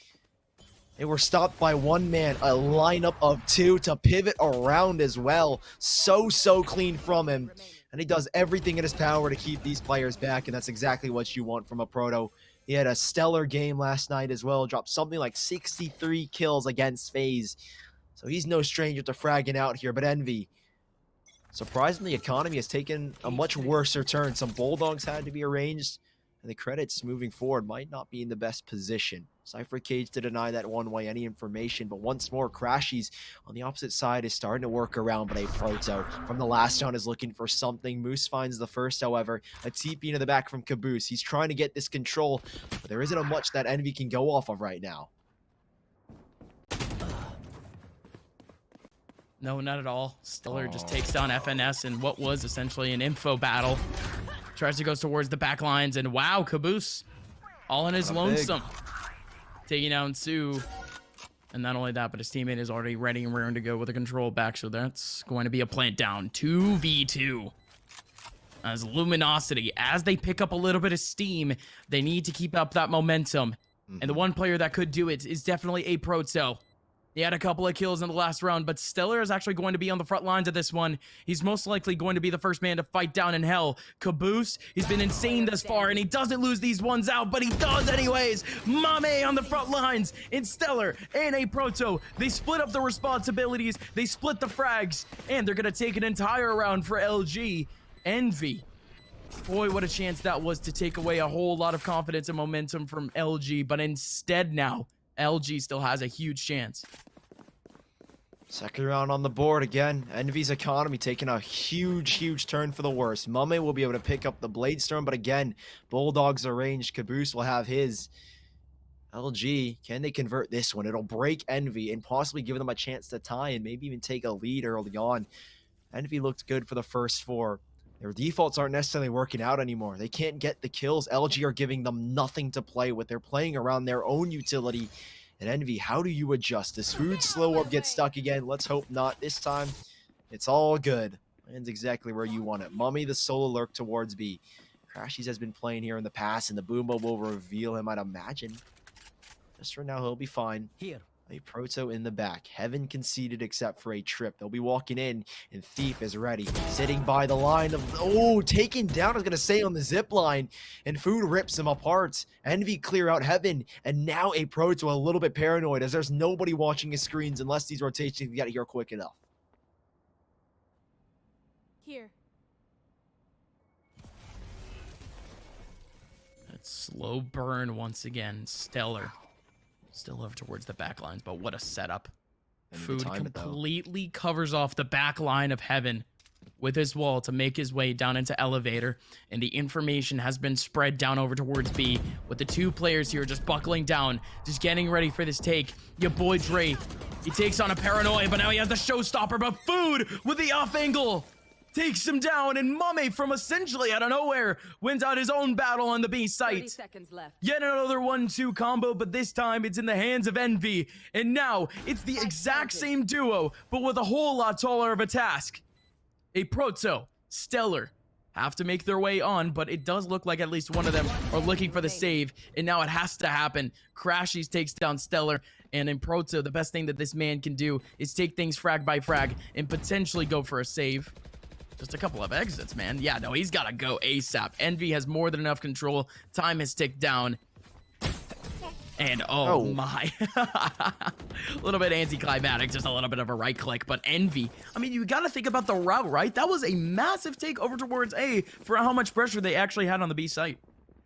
they were stopped by 1 man, a lineup of 2 to pivot around as well. So clean from him. And he does everything in his power to keep these players back, and that's exactly what you want from a Proto. He had a stellar game last night as well, dropped something like 63 kills against FaZe. So he's no stranger to fragging out here, but Envy, surprisingly, economy has taken a much worse turn. Some Bulldogs had to be arranged, and the credits moving forward might not be in the best position. Cypher Cage to deny that one way any information, but once more, Crashies on the opposite side is starting to work around, but a Proto from the last round is looking for something. Moose finds the first, however, a TP into the back from Caboose. He's trying to get this control, but there isn't much that Envy can go off of right now. No, not at all. Stellar just takes down FNS in what was essentially an info battle. Tries to go towards the back lines, and wow, Caboose all in his Not big. lonesome. Taking down Sue. And not only that, but his teammate is already ready and raring to go with a control back. So that's going to be a plant down. 2v2. As Luminosity, as they pick up a little bit of steam, they need to keep up that momentum. And the one player that could do it is definitely a Proto. He had a couple of kills in the last round, but Stellar is actually going to be on the front lines of this one. He's most likely going to be the first man to fight down in hell. Caboose, he's been insane thus far, and he doesn't lose these ones out, but he does anyways. Mame on the front lines, and Stellar and a Proto. They split up the responsibilities, they split the frags, and they're going to take an entire round for LG. Envy. Boy, what a chance that was to take away a whole lot of confidence and momentum from LG, but instead now, LG still has a huge chance. Second round on the board again. Envy's economy taking a huge turn for the worse. Mame will be able to pick up the Bladestorm, but again, Bulldogs are ranged. Caboose will have his. LG, can they convert this one? It'll break Envy and possibly give them a chance to tie and maybe even take a lead early on. Envy looked good for the first 4. Their defaults aren't necessarily working out anymore. They can't get the kills. LG are giving them nothing to play with. They're playing around their own utility. And Envy, how do you adjust? Does Food slow up, get stuck again? Let's hope not. This time, it's all good. Lands exactly where you want it. Mummy, the solo lurk towards B. Crashies has been playing here in the past, and the Boombo will reveal him, I'd imagine. Just for now, he'll be fine. Here. A Proto in the back. Heaven conceded except for a trip. They'll be walking in, and Thief is ready. Sitting by the line of... Oh, taken down, I was going to say, on the zip line. And Food rips him apart. Envy clear out Heaven. And now a Proto a little bit paranoid as there's nobody watching his screens unless these rotations get here quick enough. Here. That slow burn once again. Stellar. Still over towards the back lines, but what a setup. Food completely covers off the back line of Heaven with his wall to make his way down into elevator, and the information has been spread down over towards B, with the 2 players here just buckling down, just getting ready for this take. Your boy Dre, he takes on a paranoia, but now he has the showstopper, but Food with the off angle takes him down, and Mame from essentially out of nowhere wins out his own battle on the B 30 site. seconds left. Yet another 1-2 combo, but this time it's in the hands of Envy. And now it's the exact same duo, but with a whole lot taller of a task. A Proto, Stellar, have to make their way on, but it does look like at least one of them are looking for the save, and now it has to happen. Crashies takes down Stellar, and in Proto, the best thing that this man can do is take things frag by frag and potentially go for a save. Just a couple of exits, man. Yeah, no, he's got to go ASAP. Envy has more than enough control. Time has ticked down. And oh my. A little bit anticlimactic, just a little bit of a right click. But Envy, I mean, you got to think about the route, right? That was a massive take over towards A for how much pressure they actually had on the B site.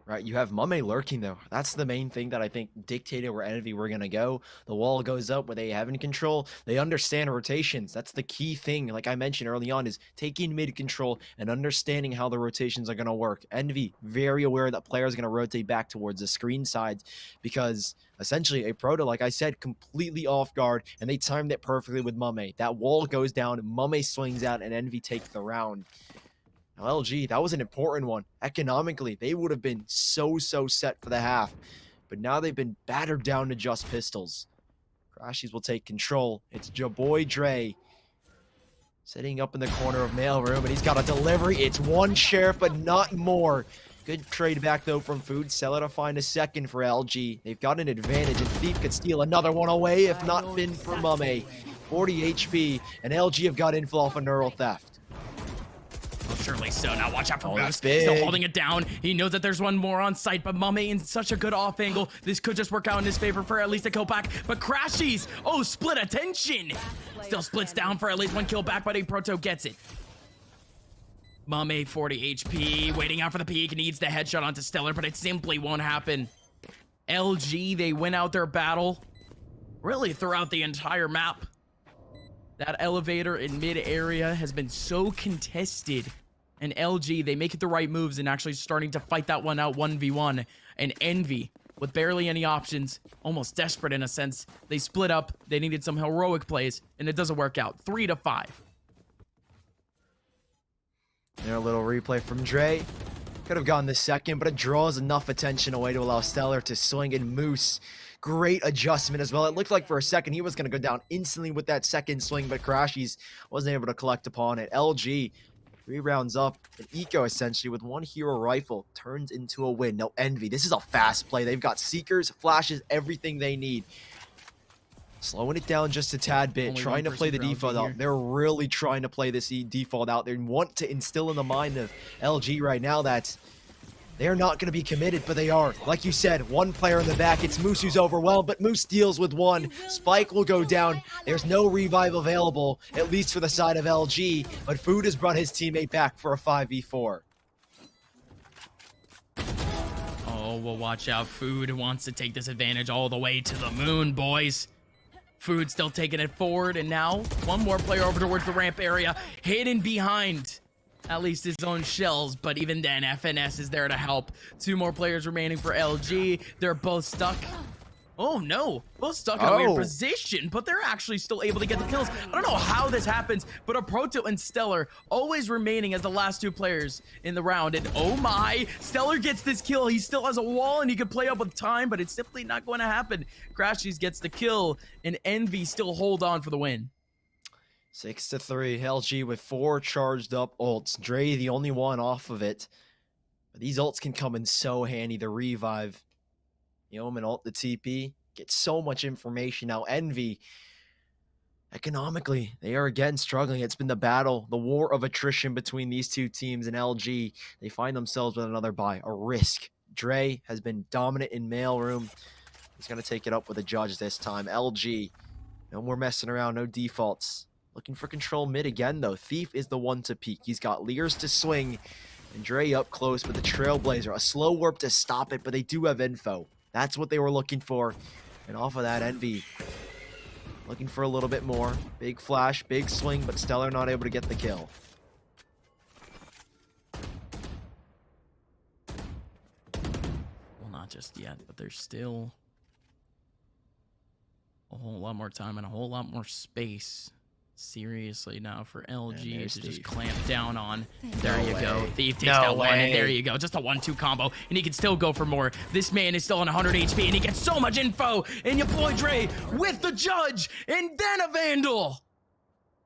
Right, you have Mame lurking, though. That's the main thing that I think dictated where Envy were going to go. The wall goes up where they have in control. They understand rotations. That's the key thing, like I mentioned early on, is taking mid control and understanding how the rotations are going to work. Envy, very aware that players are going to rotate back towards the screen sides because essentially a Proto, like I said, completely off guard, and they timed it perfectly with Mame. That wall goes down, Mame swings out, and Envy takes the round. Now, LG, that was an important one. Economically, they would have been so set for the half. But now they've been battered down to just pistols. Crashies will take control. It's your boy Dre sitting up in the corner of mailroom, and he's got a delivery. It's one sheriff, but not more. Good trade back, though, from Food. Seller to find a second for LG. They've got an advantage, and Thief could steal another one away if not been for Mame. 40 HP, and LG have got info off a neural theft. Oh, surely so. Now watch out for Boost. Big. Still holding it down. He knows that there's one more on site, but Mame in such a good off angle. This could just work out in his favor for at least a kill back. But Crashies, oh, split attention. Still splits down for at least one kill back, but a Proto gets it. Mame 40 HP, waiting out for the peek, needs the headshot onto Stellar, but it simply won't happen. LG, they win out their battle really throughout the entire map. That elevator in mid area has been so contested. And LG, they make it the right moves and actually starting to fight that one out 1v1. And Envy, with barely any options, almost desperate in a sense, they split up. They needed some heroic plays, and it doesn't work out. 3-5. There, a little replay from Dre. Could have gone the second, but it draws enough attention away to allow Stellar to swing. And Moose, great adjustment as well. It looked like for a second he was going to go down instantly with that second swing, but Crashies wasn't able to collect upon it. LG, 3 rounds up, an eco essentially with 1 hero rifle, turns into a win. No Envy, this is a fast play. They've got Seekers, Flashes, everything they need. Slowing it down just a tad bit, Only trying to play the 1% for default LG out. here. They're really trying to play this default out. They want to instill in the mind of LG right now that they're not going to be committed, but they are. Like you said, 1 player in the back. It's Moose who's overwhelmed, but Moose deals with 1. Spike will go down. There's no revive available, at least for the side of LG, but Food has brought his teammate back for a 5v4. Oh, well, watch out. Food wants to take this advantage all the way to the moon, boys. Food still taking it forward, and now 1 more player over towards the ramp area, hidden behind at least his own shells, but even then, FNS is there to help. 2 more players remaining for LG. They're both stuck. Oh no, both stuck in a weird position, but they're actually still able to get the kills. I don't know how this happens, but a Proto and Stellar always remaining as the last 2 players in the round. And oh my, Stellar gets this kill. He still has a wall and he could play up with time, but it's simply not going to happen. Crashies gets the kill and Envy still hold on for the win. 6-3, LG with 4 charged up ults. Dre the only one off of it. But these ults can come in so handy. The revive, the Omen ult, the TP, get so much information. Now Envy, economically, they are again struggling. It's been the battle, the war of attrition between these 2 teams, and LG, they find themselves with another buy, a risk. Dre has been dominant in mailroom. He's going to take it up with a judge this time. LG, no more messing around, no defaults. Looking for control mid again, though. Thief is the one to peek. He's got Leers to swing, and Dre up close with the Trailblazer. A slow warp to stop it, but they do have info. That's what they were looking for. And off of that, Envy looking for a little bit more. Big flash, big swing, but Stellar not able to get the kill. Well, not just yet, but there's still a whole lot more time and a whole lot more space. Seriously now for LG to just clamp down on. There you go. Thief takes that one, and there you go. Just a 1-2 combo, and he can still go for more. This man is still on 100 HP, and he gets so much info. And your boy Dre with the judge, and then a Vandal.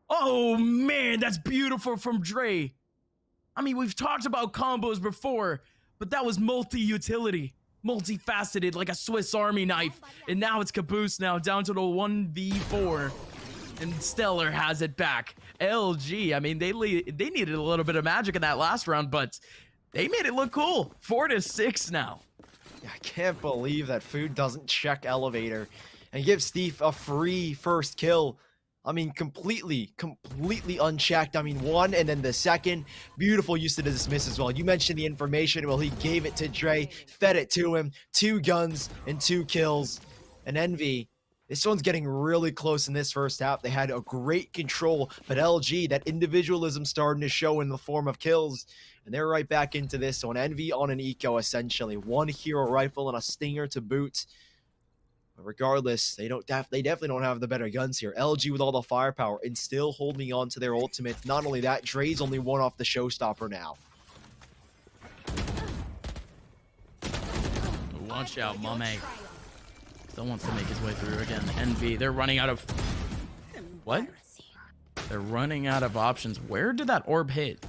Oh man, that's beautiful from Dre. I mean, we've talked about combos before, but that was multi-utility. Multifaceted, like a Swiss Army knife. And now it's Caboose now, down to the 1v4. And Stellar has it back. LG, I mean, they needed a little bit of magic in that last round, but they made it look cool. 4-6 now. I can't believe that Food doesn't check elevator and gives Thief a free first kill. I mean, completely unchecked. I mean, 1 and then the second. Beautiful use of the dismiss as well. You mentioned the information. Well, he gave it to Dre, fed it to him. 2 guns and 2 kills. And Envy, this one's getting really close in this first half. They had a great control, but LG, that individualism starting to show in the form of kills. And they're right back into this. So an Envy on an eco, essentially. 1 hero rifle and a stinger to boot. But regardless, they definitely don't have the better guns here. LG with all the firepower and still holding on to their ultimate. Not only that, Dre's only 1 off the showstopper now. Watch out, Mame. Still wants to make his way through again. Envy, they're running out of... What? They're running out of options. Where did that orb hit?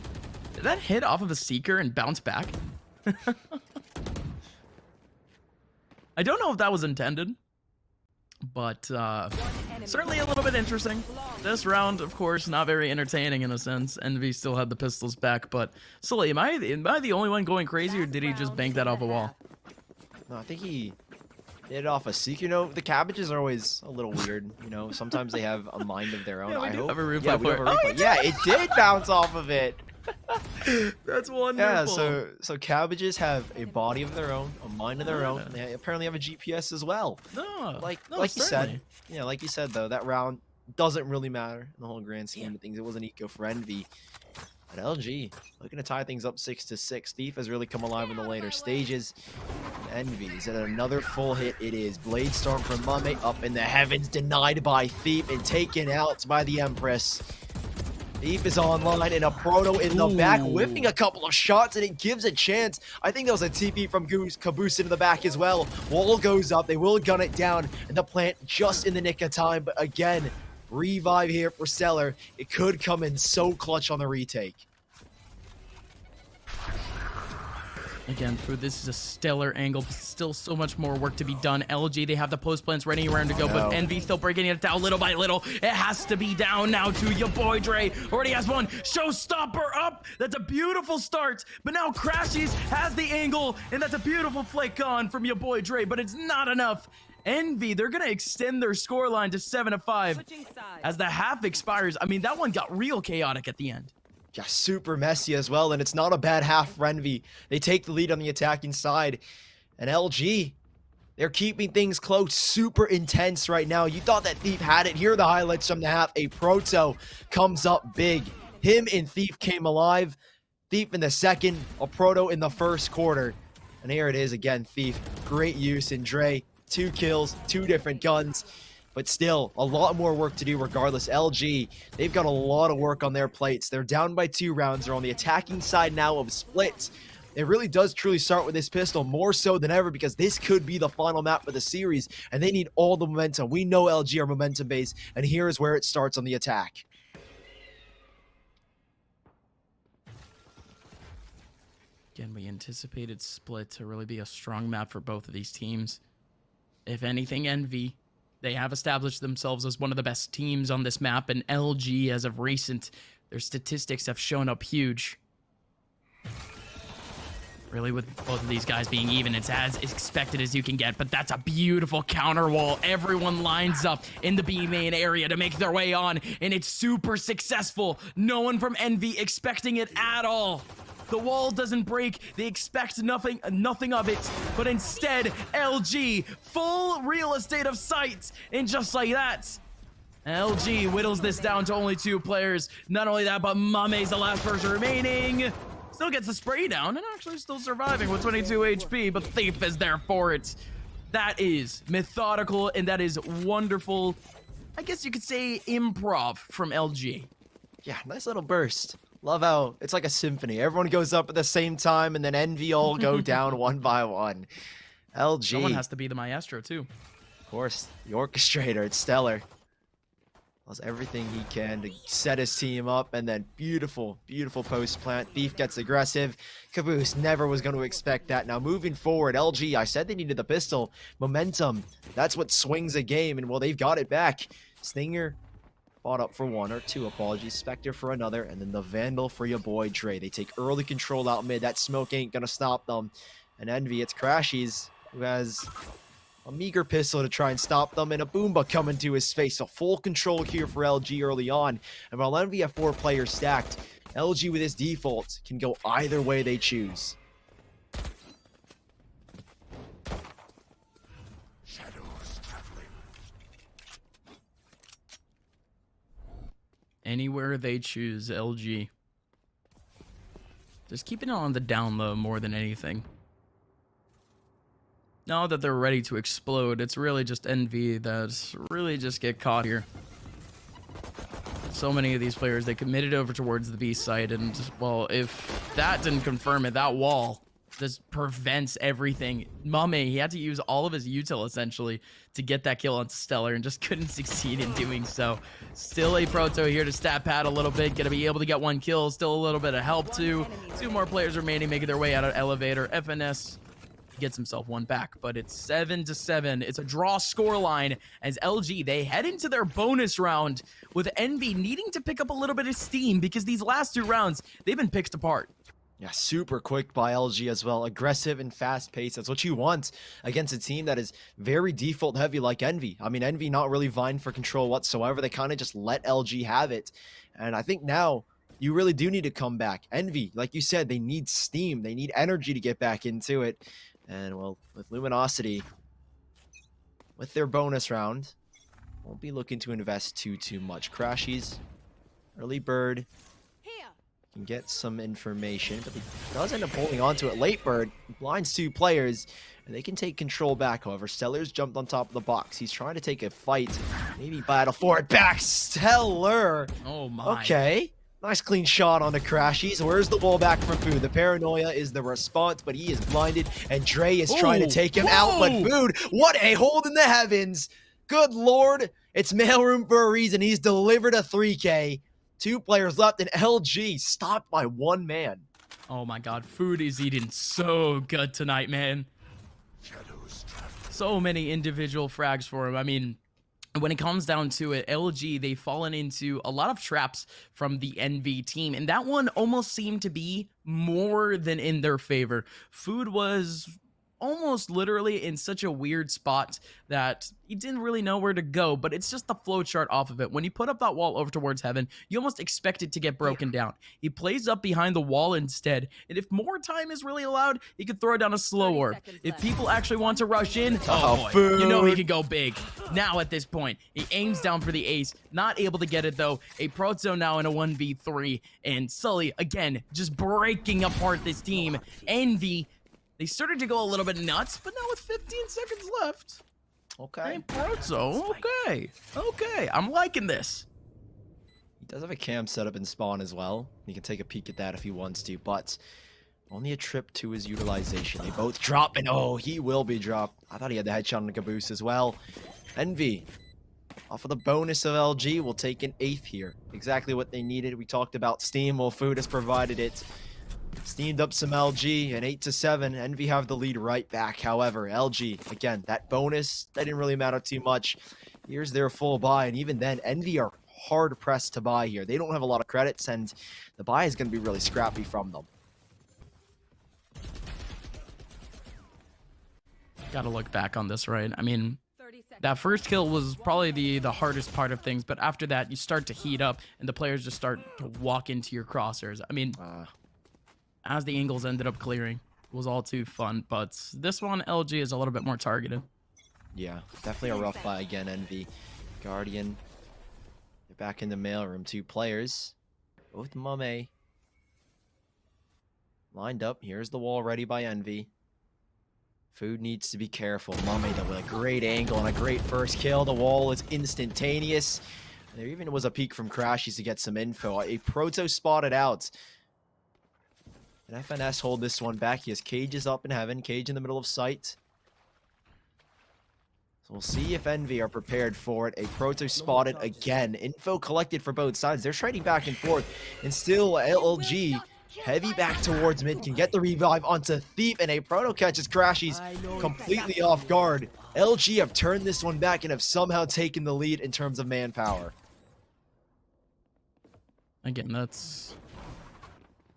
Did that hit off of a Seeker and bounce back? I don't know if that was intended, but certainly a little bit interesting. This round, of course, not very entertaining in a sense. Envy still had the pistols back, but Sully, am I the only one going crazy, or did he just bank that off a wall? No, I think he hit it off a Seek. You know, the cabbages are always a little weird. You know, sometimes they have a mind of their own. Yeah, we I do hope. have a replay yeah, we for have it. a replay. Yeah, it did bounce off of it. That's wonderful. Yeah, so cabbages have a body of their own, a mind of their own. And they apparently have a GPS as well. No, Like no, you certainly. said, yeah, like you said though, that round doesn't really matter in the whole grand scheme of things. It was an eco for Envy. But LG looking to tie things up 6-6. Thief has really come alive in the later stages. And Envy is at another full hit. It is Blade Storm from Mame up in the heavens, denied by Thief and taken out by the Empress. Thief is online and a Proto in the back, whiffing a couple of shots, and it gives a chance. I think that was a TP from Caboose into the back as well. Wall goes up, they will gun it down, and the plant just in the nick of time. But again, revive here for Stellar. It could come in so clutch on the retake. Again, Food, this is a stellar angle, but still so much more work to be done. LG, they have the post plants ready around to go, but Envy still breaking it down little by little. It has to be down now to your boy Dre. Already has one. Showstopper up. That's a beautiful start, but now Crashies has the angle, and that's a beautiful flick on from your boy Dre, but it's not enough. Envy, they're going to extend their scoreline to 7-5 as the half expires. I mean, that one got real chaotic at the end. Yeah, super messy as well, and it's not a bad half for Envy. They take the lead on the attacking side, and LG, they're keeping things close, super intense right now. You thought that Thief had it. Here are the highlights from the half. A Proto comes up big. Him and Thief came alive. Thief in the second, a Proto in the first quarter. And here it is again, Thief. Great use in Dre. 2 kills, 2 different guns. But still, a lot more work to do regardless. LG, they've got a lot of work on their plates. They're down by 2 rounds. They're on the attacking side now of Split. It really does truly start with this pistol, more so than ever, because this could be the final map of the series, and they need all the momentum. We know LG are momentum based, and here is where it starts on the attack. Again, we anticipated Split to really be a strong map for both of these teams. If anything, Envy, they have established themselves as one of the best teams on this map, and LG, as of recent, their statistics have shown up huge. Really, with both of these guys being even, it's as expected as you can get, but that's a beautiful counter wall. Everyone lines up in the B main area to make their way on, and it's super successful. No one from Envy expecting it at all. The wall doesn't break. They expect nothing of it, but instead, LG, full real estate of sight, and just like that, LG whittles this down to only 2 players. Not only that, but Mame's the last person remaining. Still gets the spray down and actually still surviving with 22 HP, but Thief is there for it. That is methodical, and that is wonderful. I guess you could say improv from LG. Yeah, nice little burst. Love how it's like a symphony. Everyone goes up at the same time, and then Envy all go down one by one. LG. Someone has to be the maestro, too. Of course, the orchestrator. It's Stellar. Does everything he can to set his team up, and then beautiful, beautiful post plant. Thief gets aggressive. Caboose never was going to expect that. Now moving forward, LG, I said they needed the pistol. Momentum. That's what swings a game, and well, they've got it back. Stinger bought up for 1 or 2, apologies. Spectre for another, and then the Vandal for your boy Dre. They take early control out mid. That smoke ain't gonna stop them. And Envy, it's Crashies, who has a meager pistol to try and stop them, and a Boomba coming to his face. So full control here for LG early on. And while Envy have 4 players stacked, LG with his default can go either way they choose. Anywhere they choose, LG. Just keeping it on the down low more than anything. Now that they're ready to explode, it's really just Envy that's really just get caught here. So many of these players, they committed over towards the B site, and, well, if that didn't confirm it, that wall just prevents everything. Mame, he had to use all of his util, essentially, to get that kill onto Stellar, and just couldn't succeed in doing so. Still a Proto here to stat pad a little bit, gonna be able to get 1 kill, still a little bit of help, too. 2 more players remaining, making their way out of elevator. FNS gets himself 1 back, but it's 7-7. It's a draw scoreline as LG, they head into their bonus round with Envy needing to pick up a little bit of steam because these last 2 rounds, they've been picked apart. Yeah, super quick by LG as well. Aggressive and fast paced. That's what you want against a team that is very default heavy like Envy. I mean, Envy not really vying for control whatsoever. They kind of just let LG have it. And I think now you really do need to come back. Envy, like you said, they need steam. They need energy to get back into it. And, well, with Luminosity, with their bonus round, won't be looking to invest too much. Crashies, early bird, can get some information, but he does end up holding on to it. Late bird blinds 2 players, and they can take control back. However, Stellar's jumped on top of the box. He's trying to take a fight, maybe battle for it back. Stellar! Oh my. Okay. Nice clean shot on the Crashies. Where's the wall back from Food? The paranoia is the response, but he is blinded, and Dre is trying to take him out. But Food, what a hold in the heavens. Good Lord. It's mailroom for a reason. He's delivered a 3K. 2 players left, and LG stopped by 1 man. Oh my God, Food is eating so good tonight, man. So many individual frags for him. I mean, when it comes down to it, LG, they've fallen into a lot of traps from the NV team, and that one almost seemed to be more than in their favor. Food was almost literally in such a weird spot that he didn't really know where to go, but it's just the flow chart off of it. When you put up that wall over towards heaven, you almost expect it to get broken down. He plays up behind the wall instead, and if more time is really allowed, he could throw down a slow orb. If people actually want to rush in, oh boy, you know he could go big. Now at this point, he aims down for the ace, not able to get it though. A Proto now in a 1v3, and Sully, again, just breaking apart this team. Envy, they started to go a little bit nuts, but now with 15 seconds left. Okay. Hey, Proto, okay. I'm liking this. He does have a cam set up in spawn as well. He can take a peek at that if he wants to, but only a trip to his utilization. They both drop, and oh, he will be dropped. I thought he had the headshot on the caboose as well. Envy, off of the bonus of LG, will take an 8th here. Exactly what they needed. We talked about Steam. Well, Food has provided it. Steamed up some LG, and 8-7. Envy have the lead right back. However, LG, again, that bonus, that didn't really matter too much. Here's their full buy, and even then, Envy are hard pressed to buy here. They don't have a lot of credits, and the buy is going to be really scrappy from them. Gotta look back on this, right? I mean, that first kill was probably the hardest part of things, but after that, you start to heat up, and the players just start to walk into your crosshairs. I mean, as the angles ended up clearing, it was all too fun, but this one, LG is a little bit more targeted. Yeah, definitely a rough buy again, Envy. Guardian, they're back in the mailroom. 2 players, both Mame. Lined up, here's the wall ready by Envy. Food needs to be careful. Mame, though, with a great angle and a great first kill. The wall is instantaneous. And there even was a peek from Crashies to get some info. A Proto spotted out. And FNS hold this one back. He has Cages up in heaven. Cage in the middle of sight. So we'll see if Envy are prepared for it. A Proto spotted again. Info collected for both sides. They're trading back and forth. And still LG heavy back towards mid. Can get the revive onto Thief. And a Proto catches Crashies completely off guard. LG have turned this one back and have somehow taken the lead in terms of manpower. Again, that's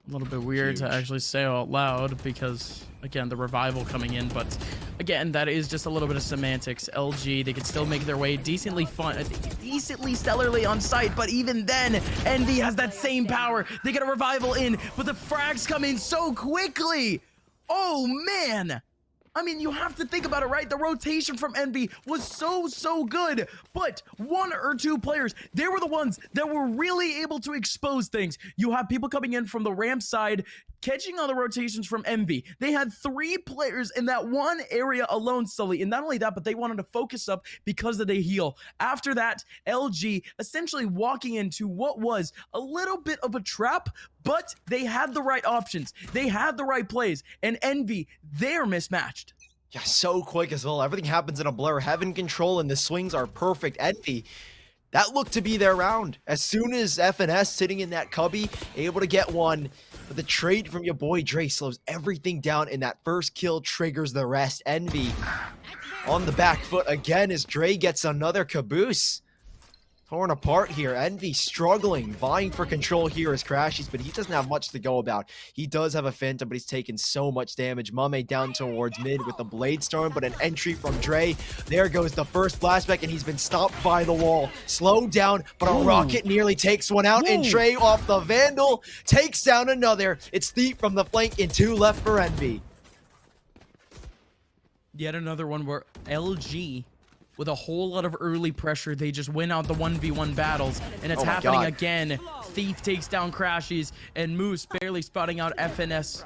a little bit weird to actually say out loud because, again, the revival coming in, but again, that is just a little bit of semantics. LG, they could still make their way decently stellarly on site, but even then, Envy has that same power. They get a revival in, but the frags come in so quickly. Oh, man. I mean, you have to think about it, right? The rotation from Envy was so good, but 1 or 2 players, they were the ones that were really able to expose things. You have people coming in from the ramp side, catching on the rotations from Envy. They had 3 players in that one area alone, Sully, and not only that, but they wanted to focus up because of the heal. After that, LG essentially walking into what was a little bit of a trap, but they had the right options. They had the right plays, and Envy, they're mismatched. Yeah, so quick as well. Everything happens in a blur. Heaven control and the swings are perfect. Envy, that looked to be their round. As soon as FNS sitting in that cubby, able to get one, but the trade from your boy Dre slows everything down, and that first kill triggers the rest. Envy on the back foot again as Dre gets another caboose. Torn apart here. Envy struggling, vying for control here as Crashies, but he doesn't have much to go about. He does have a Phantom, but he's taken so much damage. Mame down towards mid with the Blade Storm, but an entry from Dre. There goes the first blastback, and he's been stopped by the wall. Slowed down, but a rocket nearly takes one out, and Dre off the Vandal takes down another. It's Thief from the flank, and 2 left for Envy. Yet another one where LG, with a whole lot of early pressure, they just win out the 1v1 battles, and it's happening again. Thief takes down Crashies, and Moose barely spotting out FNS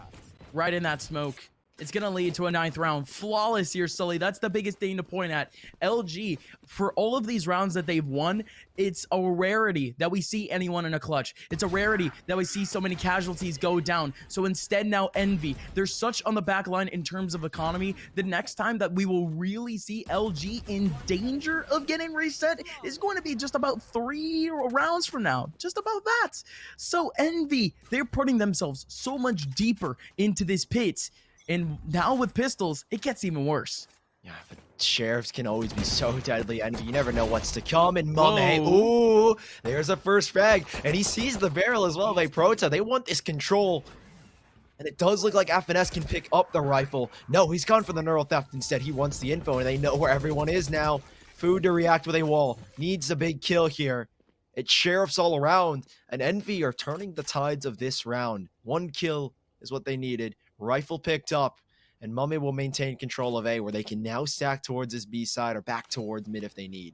right in that smoke. It's going to lead to a 9th round. Flawless here, Sully. That's the biggest thing to point at. LG, for all of these rounds that they've won, it's a rarity that we see anyone in a clutch. It's a rarity that we see so many casualties go down. So instead now Envy, they're such on the back line in terms of economy. The next time that we will really see LG in danger of getting reset is going to be just about 3 rounds from now. Just about that. So Envy, they're putting themselves so much deeper into this pit. And now with pistols, it gets even worse. Yeah, but sheriffs can always be so deadly, and you never know what's to come. And Mame, ooh, there's a first frag, and he sees the barrel as well of a Prota. They want this control, and it does look like FNS can pick up the rifle. No, he's gone for the neural theft instead. He wants the info, and they know where everyone is now. Food to react with a wall. Needs a big kill here. It's sheriffs all around, and Envy are turning the tides of this round. 1 kill is what they needed. Rifle picked up, and Mame will maintain control of A, where they can now stack towards this B side or back towards mid if they need.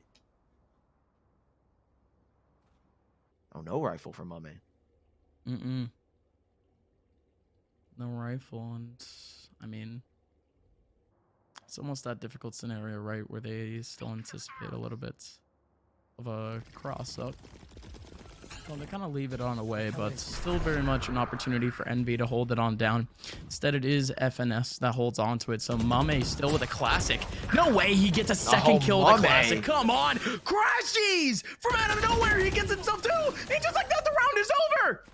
Oh, no rifle for Mame. No rifle, and I mean, it's almost that difficult scenario, right, where they still anticipate a little bit of a cross up. Well, they kind of leave it on away, but still very much an opportunity for Envy to hold it on down. Instead, it is FNS that holds on to it. So Mame still with a classic. No way he gets a second kill with a classic. Come on. Crashies! From out of nowhere, he gets himself too. He just like that, the round is over.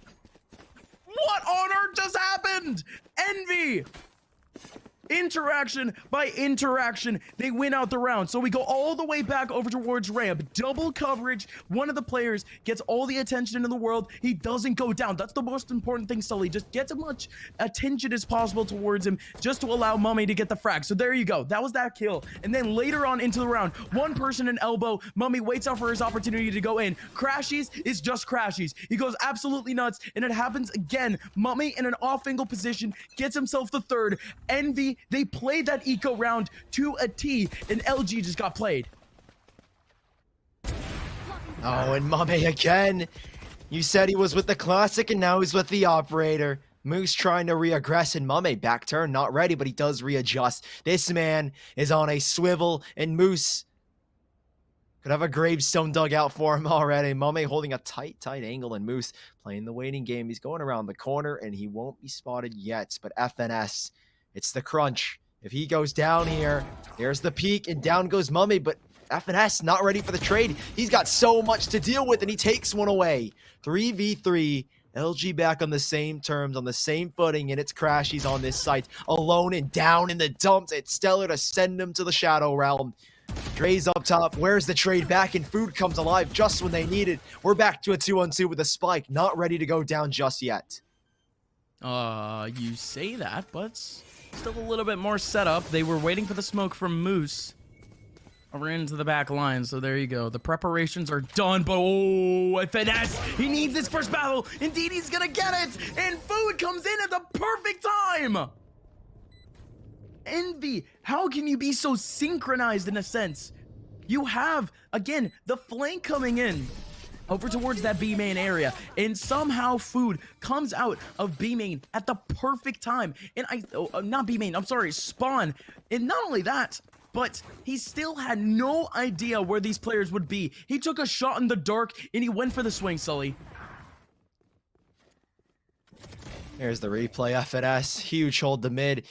What on earth just happened? Envy. Interaction by interaction, they win out the round. So we go all the way back over towards ramp. Double coverage. One of the players gets all the attention in the world. He doesn't go down. That's the most important thing, Sully. Just get as much attention as possible towards him just to allow Mame to get the frag. So there you go. That was that kill. And then later on into the round, one person in elbow. Mame waits out for his opportunity to go in. Crashies is just Crashies. He goes absolutely nuts, and it happens again. Mame in an off-angle position gets himself the third. Envy, they played that eco round to a T, and LG just got played. Oh, and Mame again. You said he was with the classic, and now he's with the operator. Moose trying to re-aggress, and Mame back turn, not ready, but he does readjust. This man is on a swivel, and Moose could have a gravestone dug out for him already. Mame holding a tight angle, and Moose playing the waiting game. He's going around the corner, and he won't be spotted yet, but FNS, it's the crunch. If he goes down here, there's the peak, and down goes Mame, but FNS not ready for the trade. He's got so much to deal with, and he takes one away. 3v3, LG back on the same terms, on the same footing, and it's Crashies on this site, alone and down in the dumps. It's Stellar to send him to the Shadow Realm. Dre's up top. Where's the trade back? And Food comes alive just when they need it. We're back to a 2-on-2 with a spike, not ready to go down just yet. You say that, but still a little bit more setup. They were waiting for the smoke from Moose. Over into the back line, so there you go. The preparations are done, but oh, FNS, he needs this first battle. Indeed, he's gonna get it, and Food comes in at the perfect time. Envy, how can you be so synchronized in a sense? You have, again, the flank coming in over towards that B main area, and somehow Food comes out of B main at the perfect time. And not B main, I'm sorry, spawn. And not only that, but he still had no idea where these players would be. He took a shot in the dark, and he went for the swing, Sully. Here's the replay. FNS, huge hold to mid.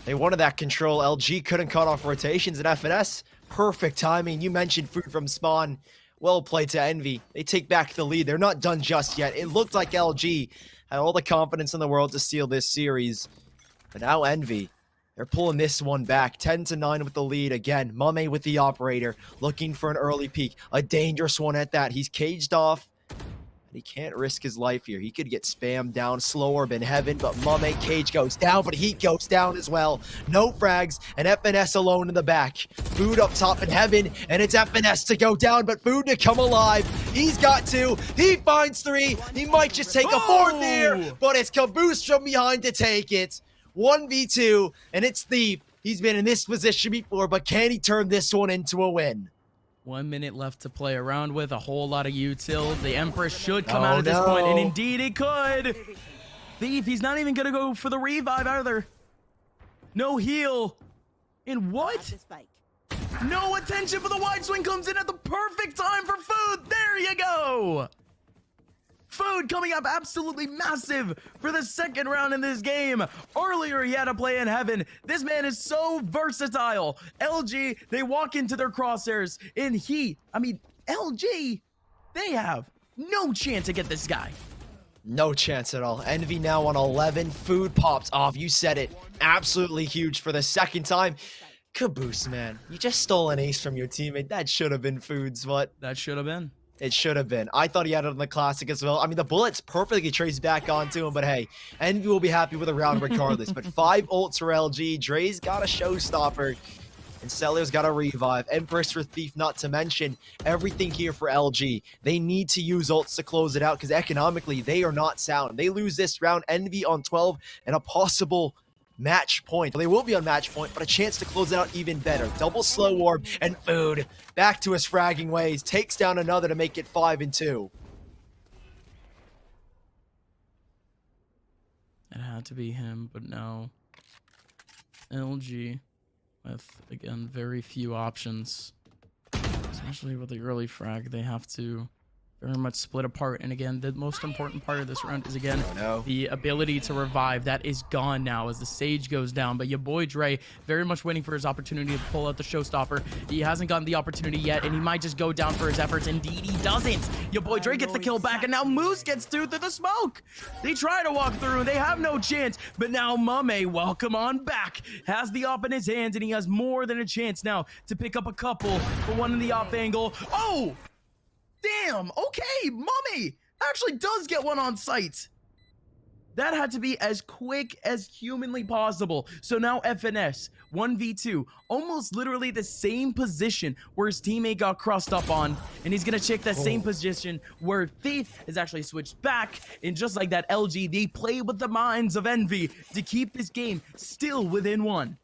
They wanted that control. LG couldn't cut off rotations, and FNS, perfect timing. You mentioned Food from spawn. Well played to Envy. They take back the lead. They're not done just yet. It looked like LG had all the confidence in the world to steal this series. But now Envy, they're pulling this one back. 10-9 with the lead. Again, Mame with the operator, looking for an early peek. A dangerous one at that. He's caged off. And he can't risk his life here. He could get spammed down. Slow orb in heaven, but Mame cage goes down, but he goes down as well. No frags, and FNS alone in the back. Food up top in heaven, and it's FNS to go down, but Food to come alive. He's got two. He finds three. He might just take a fourth here, but it's Caboose from behind to take it. 1v2, and it's Thief. He's been in this position before, but can he turn this one into a win? 1 minute left to play around with, a whole lot of util. The Empress should come out at this point, and indeed it could. Thief, he's not even going to go for the revive either. No heal. And Got what? the spike. No attention, but the wide swing comes in at the perfect time for Food. There you go. Food coming up absolutely massive for the second round in this game. Earlier, he had to play in heaven. This man is so versatile. LG, they walk into their crosshairs, and LG, they have no chance to get this guy. No chance at all. Envy now on 11. Food pops off. You said it. Absolutely huge for the second time. Caboose, man. You just stole an ace from your teammate. That should have been Food's, what? That should have been. It should have been. I thought he had it on the Classic as well. I mean, the bullets perfectly traced back onto him, but hey, Envy will be happy with a round regardless. But 5 ults for LG. Dre's got a showstopper. And Stellar's got a revive. Empress for Thief, not to mention everything here for LG. They need to use ults to close it out because economically, they are not sound. They lose this round. Envy on 12 and a possible match point. Well, they will be on match point, but a chance to close it out even better. Double slow orb and Food back to his fragging ways. Takes down another to make it 5-2. It had to be him, but no. LG with, again, very few options. Especially with the early frag, they have to very much split apart. And again, the most important part of this round is, again, the ability to revive. That is gone now as the Sage goes down. But your boy Dre, very much waiting for his opportunity to pull out the showstopper. He hasn't gotten the opportunity yet, and he might just go down for his efforts. Indeed, he doesn't. Your boy Dre gets the kill back, and now Moose gets through the smoke. They try to walk through, and they have no chance. But now Mame, welcome on back, has the op in his hands, and he has more than a chance now to pick up a couple for one in the off angle. Oh! Damn, okay, Mummy actually does get one on sight. That had to be as quick as humanly possible. So now FNS, 1v2, almost literally the same position where his teammate got crossed up on, and he's gonna check that same position where Thief has actually switched back, and just like that, LG, they play with the minds of Envy to keep this game still within one.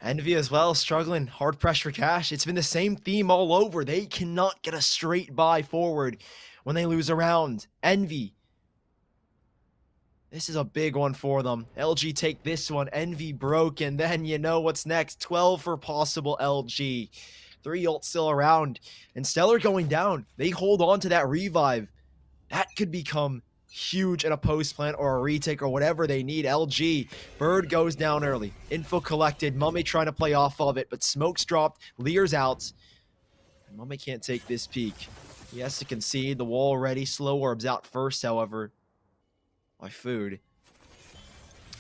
Envy as well, struggling. Hard pressure cash. It's been the same theme all over. They cannot get a straight buy forward when they lose a round. Envy. This is a big one for them. LG take this one. Envy broken. Then you know what's next. 12 for possible LG. 3 ults still around. And Stellar going down. They hold on to that revive. That could become huge in a post plant or a retake or whatever they need. LG, Bird goes down early. Info collected. Mummy trying to play off of it, but smoke's dropped. Lear's out. And Mummy can't take this peek. He has to concede. The wall ready. Slow orbs out first, however, by Food.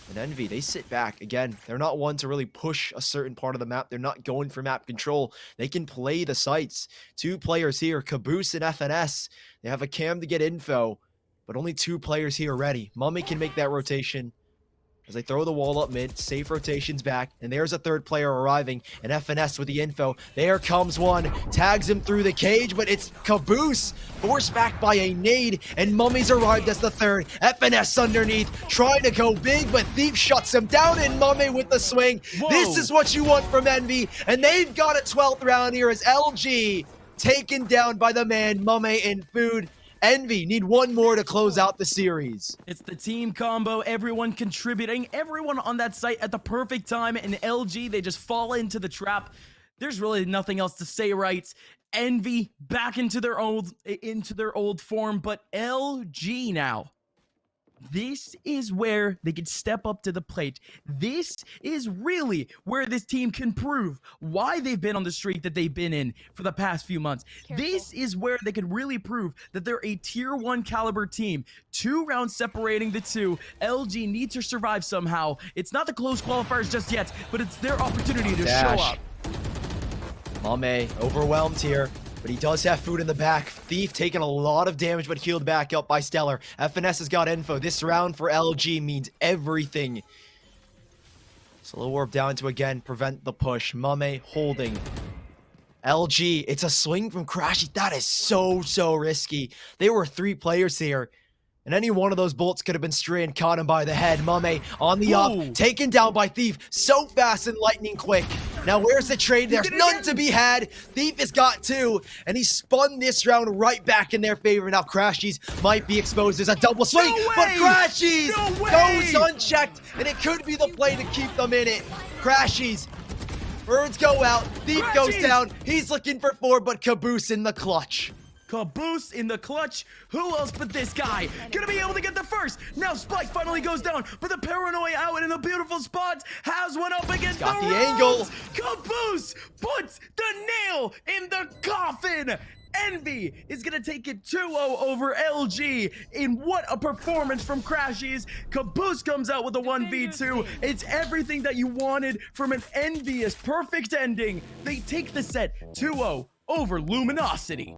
And Envy, they sit back. Again, they're not one to really push a certain part of the map. They're not going for map control. They can play the sites. 2 players here, Caboose and FNS. They have a cam to get info. But only 2 players here ready. Mummy can make that rotation as they throw the wall up mid. Safe rotations back. And there's a 3rd player arriving. And FNS with the info. There comes one. Tags him through the cage, but it's Caboose. Forced back by a nade. And Mummy's arrived as the 3rd. FNS underneath. Trying to go big, but Thief shuts him down. And Mummy with the swing. Whoa. This is what you want from Envy. And they've got a 12th round here as LG taken down by the man Mummy and Food. Envy need one more to close out the series. It's the team combo, everyone contributing, everyone on that site at the perfect time, and LG, they just fall into the trap. There's really nothing else to say, right? Envy back into their old form, but LG now. This is where they can step up to the plate. This is really where this team can prove why they've been on the streak that they've been in for the past few months. Careful. This is where they can really prove that they're a tier 1 caliber team. 2 rounds separating the two. LG need to survive somehow. It's not the close qualifiers just yet, but it's their opportunity to show up. Mame overwhelmed here, but he does have Food in the back. Thief taking a lot of damage, but healed back up by Stellar. FNS has got info. This round for LG means everything. Slow orb down to again prevent the push. Mame holding. LG, it's a swing from Crashy. That is so risky. There were 3 players here, and any one of those bolts could have been straight and caught him by the head. Mame on the up, taken down by Thief. So fast and lightning quick. Now, where's the trade? There's did it none again. to be had. Thief has got 2, and he spun this round right back in their favor. Now, Crashies might be exposed. There's a double swing, No but way! Crashies No way! goes unchecked, and it could be the play to keep them in it. Crashies, birds go out, Thief goes Crashies! down. He's looking for 4, but Caboose in the clutch. Caboose in the clutch. Who else but this guy? Gonna be able to get the first. Now Spike finally goes down, but the Paranoia out in a beautiful spot has one up against Got the ropes. angle. Caboose puts the nail in the coffin. Envy is gonna take it 2-0 over LG in what a performance from Crashies. Caboose comes out with a 1v2. It's everything that you wanted from an envious perfect ending. They take the set 2-0 over Luminosity.